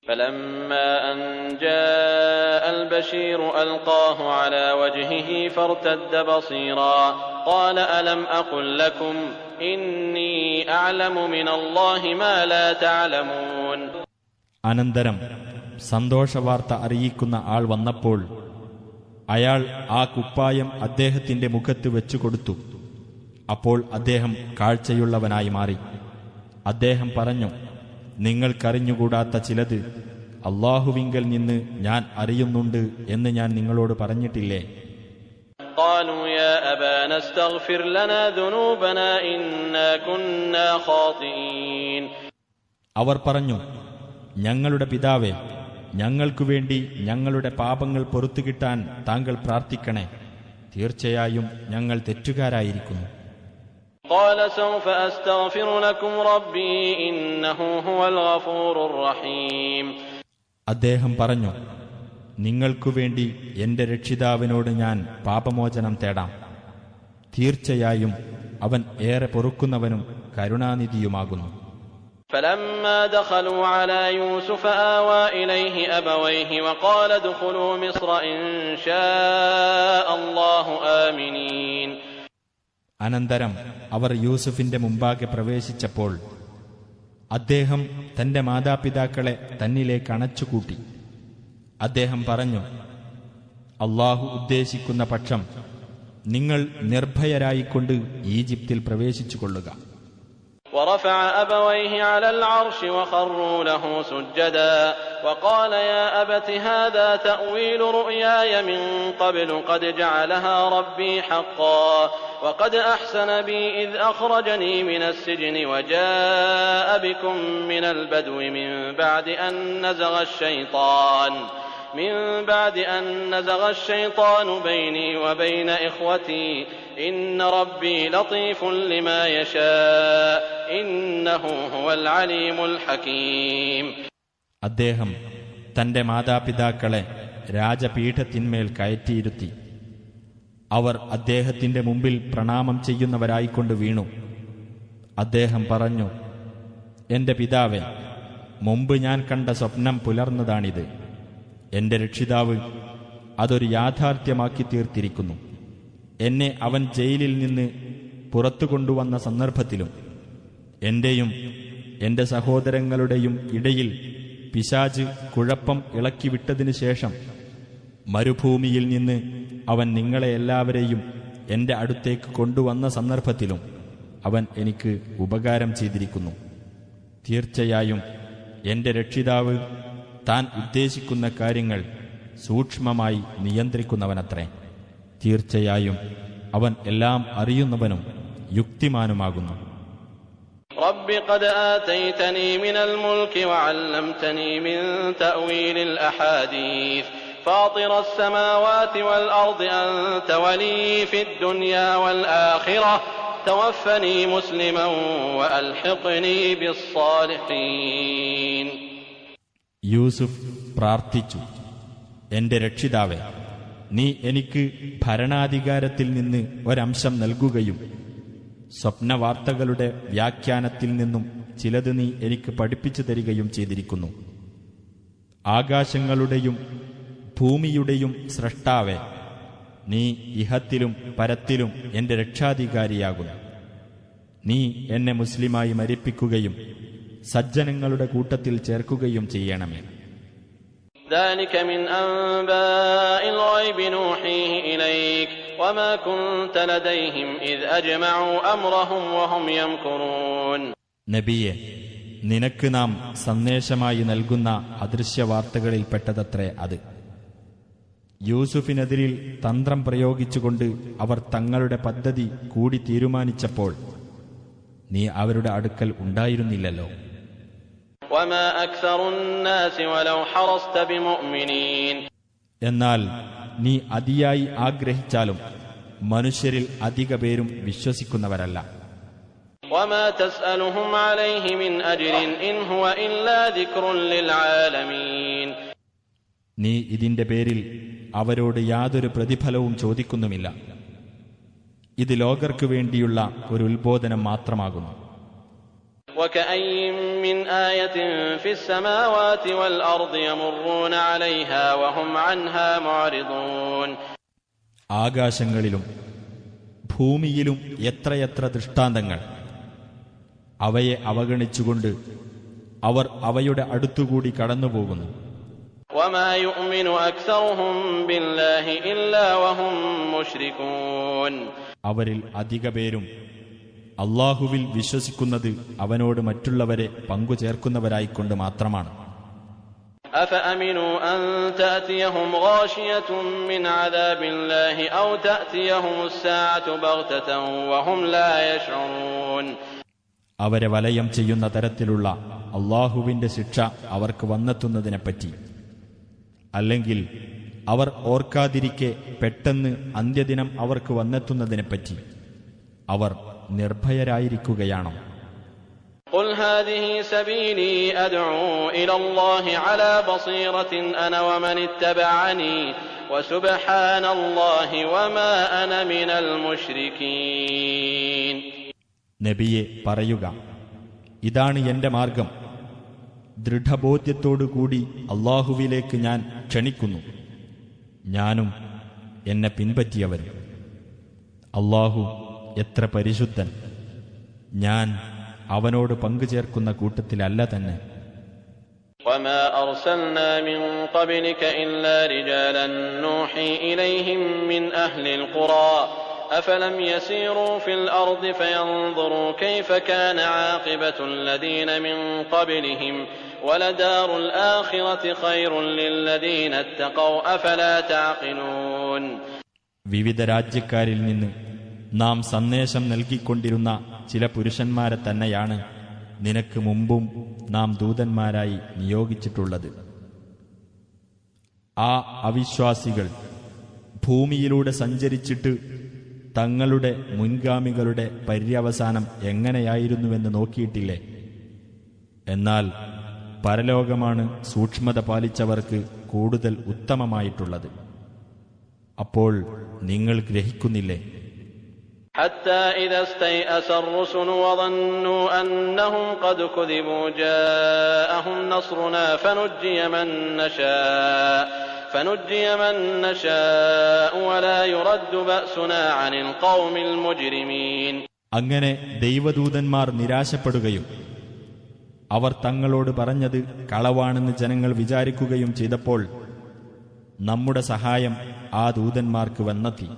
S4: فلما أن جاء البشير ألقاه على وجهه فارتد بصيرا قال ألم أقل لكم إني أعلم من الله ما لا تعلمون.
S3: അനന്തരം സന്തോഷവാർത്ത അറിയിക്കുന്ന ആൾ വന്നപ്പോൾ അയാൾ ആ കുപ്പായം അദ്ദേഹത്തിന്റെ മുഖത്ത് വെച്ചുകൊടുത്തു. അപ്പോൾ അദ്ദേഹം കാഴ്ചയുള്ളവനായി മാറി. അദ്ദേഹം പറഞ്ഞു, നിങ്ങൾക്കറിഞ്ഞുകൂടാത്ത ചിലത് അല്ലാഹുവിങ്കൽ നിന്ന് ഞാൻ അറിയുന്നുണ്ട് എന്ന് ഞാൻ നിങ്ങളോട് പറഞ്ഞിട്ടില്ലേ?
S4: قالوا يا أبانا استغفر لنا ذنوبنا إنا كنا خاطئين.
S3: അവർ പറഞ്ഞു, ഞങ്ങളുടെ പിതാവേ, ഞങ്ങൾക്കു വേണ്ടി ഞങ്ങളുടെ പാപങ്ങൾ പൊറുത്തുകിട്ടാൻ താങ്കൾ പ്രാർത്ഥിക്കണേ. തീർച്ചയായും ഞങ്ങൾ തെറ്റുകാരായിരിക്കുന്നു.
S4: قال سوف أستغفر لكم ربي إنه هو الغفور الرحيم.
S3: അദ്ദേഹം പറഞ്ഞു, നിങ്ങൾക്കു വേണ്ടി എന്റെ രക്ഷിതാവിനോട് ഞാൻ പാപമോചനം തേടാം. തീർച്ചയായും അവൻ ഏറെ പൊറുക്കുന്നവനും കരുണാനിധിയുമാകുന്നു.
S4: فلما دخلوا على يوسف آوى إليه أبويه وقال ادخلوا مصر إن شاء الله آمنين.
S3: അനന്തരം അവർ യൂസുഫിന്റെ മുമ്പാകെ പ്രവേശിച്ചപ്പോൾ അദ്ദേഹം തന്റെ മാതാപിതാക്കളെ തന്നിലേക്ക് അണച്ചുകൂട്ടി. അദ്ദേഹം പറഞ്ഞു, അല്ലാഹു ഉദ്ദേശിക്കുന്ന പക്ഷം നിങ്ങൾ നിർഭയരായിക്കൊണ്ട് ഈജിപ്തിൽ പ്രവേശിച്ചുകൊള്ളുക.
S4: ورفع أبويه على العرش وخروا له سجدا وقال يا أبت هذا تأويل رؤياي من قبل قد جعلها ربي حقا وقد أحسن بي إذ أخرجني من السجن وجاء بكم من البدو من بعد أن نزغ الشيطان بيني وبين إخوتي إن ربي لطيف لما يشاء إنه هو العليم الحكيم.
S3: അദ്ദേഹം തന്റെ മാതാപിതാക്കളെ രാജപീഠത്തിന്മേൽ കയറ്റിയിരുത്തി. അവർ അദ്ദേഹത്തിന്റെ മുമ്പിൽ പ്രണാമം ചെയ്യുന്നവരായിക്കൊണ്ട് വീണു. അദ്ദേഹം പറഞ്ഞു, എന്റെ പിതാവേ, മുമ്പ് ഞാൻ കണ്ട സ്വപ്നം പുലർന്നതാണിത്. എന്റെ രക്ഷിതാവ് അതൊരു യാഥാർത്ഥ്യമാക്കി തീർത്തിരിക്കുന്നു. എന്നെ അവൻ ജയിലിൽ നിന്ന് പുറത്തു കൊണ്ടുവന്ന സന്ദർഭത്തിലും എന്റെയും എന്റെ സഹോദരങ്ങളുടെയും ഇടയിൽ പിശാച് കുഴപ്പം ഇളക്കിവിട്ടതിനു ശേഷം മരുഭൂമിയിൽ നിന്ന് അവൻ നിങ്ങളെ എല്ലാവരെയും എന്റെ അടുത്തേക്ക് കൊണ്ടുവന്ന സന്ദർഭത്തിലും അവൻ എനിക്ക് ഉപകാരം ചെയ്തിരിക്കുന്നു. തീർച്ചയായും എന്റെ രക്ഷിതാവ് താൻ ഉദ്ദേശിക്കുന്ന കാര്യങ്ങൾ സൂക്ഷ്മമായി നിയന്ത്രിക്കുന്നവനത്രേ. തീർച്ചയായും അവൻ എല്ലാം അറിയുന്നവനും യുക്തിമാനുമാകുന്നു.
S4: رب قد آتيتني من الملك وعلمتني من تأويل الأحاديث فاطر السماوات والأرض أنت ولي في الدنيا والآخرة توفني مسلما وألحقني بالصالحين.
S3: യൂസുഫ് പ്രാർത്ഥിച്ചു, എന്റെ രക്ഷിതാവേ, നീ എനിക്ക് ഭരണാധികാരത്തിൽ നിന്ന് ഒരംശം നൽകുകയും സ്വപ്നവാർത്തകളുടെ വ്യാഖ്യാനത്തിൽ നിന്നും ചിലത് നീ എനിക്ക് പഠിപ്പിച്ചു തരികയും ചെയ്തിരിക്കുന്നു. ആകാശങ്ങളുടെയും ഭൂമിയുടെയും സ്രഷ്ടാവേ, നീ ഇഹത്തിലും പരത്തിലും എന്റെ രക്ഷാധികാരിയാകുന്നു. നീ എന്നെ മുസ്ലിമായി മരിപ്പിക്കുകയും സജ്ജനങ്ങളുടെ കൂട്ടത്തിൽ ചേർക്കുകയും ചെയ്യണമേ.
S4: ذلك من أنباء الغيب نوحيه إليك وما كنت لديهم إذ أجمعوا أمرهم وهم يمكرون.
S3: നബിയെ, നിനക്ക് നാം സന്ദേശമായി നൽകുന്ന അദൃശ്യവാർത്തകളിൽപ്പെട്ടതത്രേ അത്. യൂസുഫിനെതിരിൽ തന്ത്രം പ്രയോഗിച്ചുകൊണ്ട് അവർ തങ്ങളുടെ പദ്ധതി കൂടി തീരുമാനിച്ചപ്പോൾ നീ അവരുടെ അടുക്കൽ ഉണ്ടായിരുന്നില്ലല്ലോ.
S4: وما أكثر الناس ولو حرصت بمؤمنين.
S3: എന്നാൽ നീ അതിയായി ആഗ്രഹിച്ചാലും മനുഷ്യരിൽ അധിക പേരും വിശ്വസിക്കുന്നവരല്ല.
S4: وما تسألهم عليه من أجر إن هو إلا ذكر للعالمين.
S3: നീ ഇതിന്റെ പേരിൽ അവരോട് യാതൊരു പ്രതിഫലവും ചോദിക്കുന്നുമില്ല. ഇത് ലോകർക്ക് വേണ്ടിയുള്ള ഒരു ഉത്ബോധനം മാത്രമാകുന്നു.
S4: وكأي من آية في السماوات والأرض يمرون عليها وهم عنها معرضون.
S3: ആകാശങ്ങളിലും ഭൂമിയിലും എത്രയെത്ര ദൃഷ്ടാന്തങ്ങൾ! അവയെ അവഗണിച്ചുകൊണ്ട് അവർ അവയുടെ അടുത്തുകൂടി കടന്നുപോകുന്നു.
S4: وما يؤمن أكثرهم بالله إلا وهم مشركون.
S3: അവരിൽ അധിക പേരും അല്ലാഹുവിൽ വിശ്വസിക്കുന്നത് അവനോട് മറ്റുള്ളവരെ പങ്കുചേർക്കുന്നവരായിക്കൊണ്ട് മാത്രമാണ്.
S4: أفأمنوا أن تأتيهم غاشية من عذاب الله أو تأتيهم الساعة بغتة وهم لا يشعرون.
S3: അവരെ വലയം ചെയ്യുന്ന തരത്തിലുള്ള അല്ലാഹുവിന്റെ ശിക്ഷ അവർക്ക് വന്നെത്തുന്നതിനെപ്പറ്റി, അല്ലെങ്കിൽ അവർ ഓർക്കാതിരിക്കെ പെട്ടെന്ന് അന്ത്യദിനം അവർക്ക് വന്നെത്തുന്നതിനെപ്പറ്റി അവർ നിർഭയരായിരിക്കുകയാണോ?
S4: قل هذه سبيلي أدعو إلى الله على بصيرة أنا ومن اتبعني وسبحان الله وما أنا من المشركين.
S3: നബിയെ പറയുക, ഇതാണ് എന്റെ മാർഗം, ദൃഢബോധ്യത്തോടുകൂടി അല്ലാഹുവിലേക്ക് ഞാൻ ക്ഷണിക്കുന്നു, ഞാനും എന്നെ പിൻപറ്റിയവരും. അല്ലാഹു എത്ര പരിശുദ്ധൻ, ഞാൻ അവനോട് പങ്കുചേർക്കുന്ന കൂട്ടത്തിലല്ല തന്നെ.
S4: وما أرسلنا من قبلك إلا رجالا نوحي إليهم من أهل القرى أفلم يسيروا في الأرض فينظروا كيف كان عاقبة الذين من قبلهم ولدار الآخرة خير للذين اتقوا أفلا تعقلون.
S3: വിവിധ രാജ്യക്കാരിൽ നിന്ന് നാം സന്ദേശം നൽകിക്കൊണ്ടിരുന്ന ചില പുരുഷന്മാരെ തന്നെയാണ് നിനക്ക് മുമ്പും നാം ദൂതന്മാരായി നിയോഗിച്ചിട്ടുള്ളത്. ആ അവിശ്വാസികൾ ഭൂമിയിലൂടെ സഞ്ചരിച്ചിട്ട് തങ്ങളുടെ മുൻഗാമികളുടെ പര്യവസാനം എങ്ങനെയായിരുന്നുവെന്ന് നോക്കിയിട്ടില്ലേ? എന്നാൽ പരലോകമാണ് സൂക്ഷ്മത പാലിച്ചവർക്ക് കൂടുതൽ ഉത്തമമായിട്ടുള്ളത്. അപ്പോൾ നിങ്ങൾ ഗ്രഹിക്കുന്നില്ലേ?
S4: حتى إذا استيأس الرسل وظنوا أنهم قد كذبوا جاءهم نصرنا فنجي من نشاء ولا يرد بأسنا عن القوم المجرمين.
S3: അങ്ങനെ ദൈവദൂതന്മാർ നിരാശപ്പെടുകയും അവർ തങ്ങളോട് പറഞ്ഞത് കളവാണെന്ന് ജനങ്ങൾ വിചാരിക്കുകയും ചെയ്തപ്പോൾ നമ്മുടെ സഹായം ആ ദൂതന്മാർക്ക് വന്നെത്തി.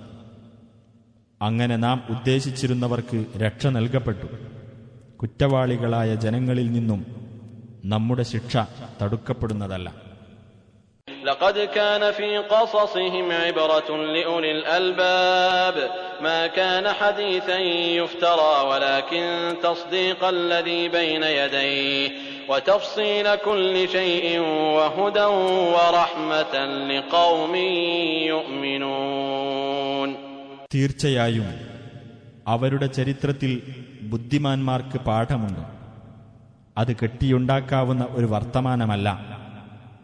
S3: അങ്ങനെ നാം ഉദ്ദേശിച്ചിരുന്നവർക്ക് രക്ഷ നൽകപ്പെട്ടു. കുറ്റവാളികളായ ജനങ്ങളിൽ നിന്നും നമ്മുടെ ശിക്ഷ തടുക്കപ്പെടുന്നതല്ല.
S4: لقد كان في قصصهم عبرة لأولي الألباب ما كان حديثا يفترى ولكن تصديق الذي بين يديه وتفصيل كل شيء وهدى ورحمة لقوم يؤمنون.
S3: തീർച്ചയായും അവരുടെ ചരിത്രത്തിൽ ബുദ്ധിമാന്മാർക്ക് പാഠമുണ്ട്. അത് കെട്ടിയുണ്ടാക്കാവുന്ന ഒരു വർത്തമാനമല്ല.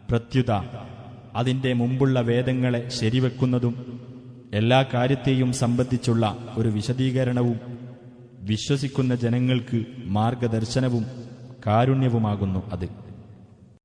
S3: പ്രത്യുത അതിന്റെ മുമ്പുള്ള വേദങ്ങളെ ശരിവെക്കുന്നതും എല്ലാ കാര്യത്തെയും സംബന്ധിച്ചുള്ള ഒരു വിശദീകരണവും വിശ്വസിക്കുന്ന ജനങ്ങൾക്ക് മാർഗദർശനവും കാരുണ്യവുമാകുന്നു അത്.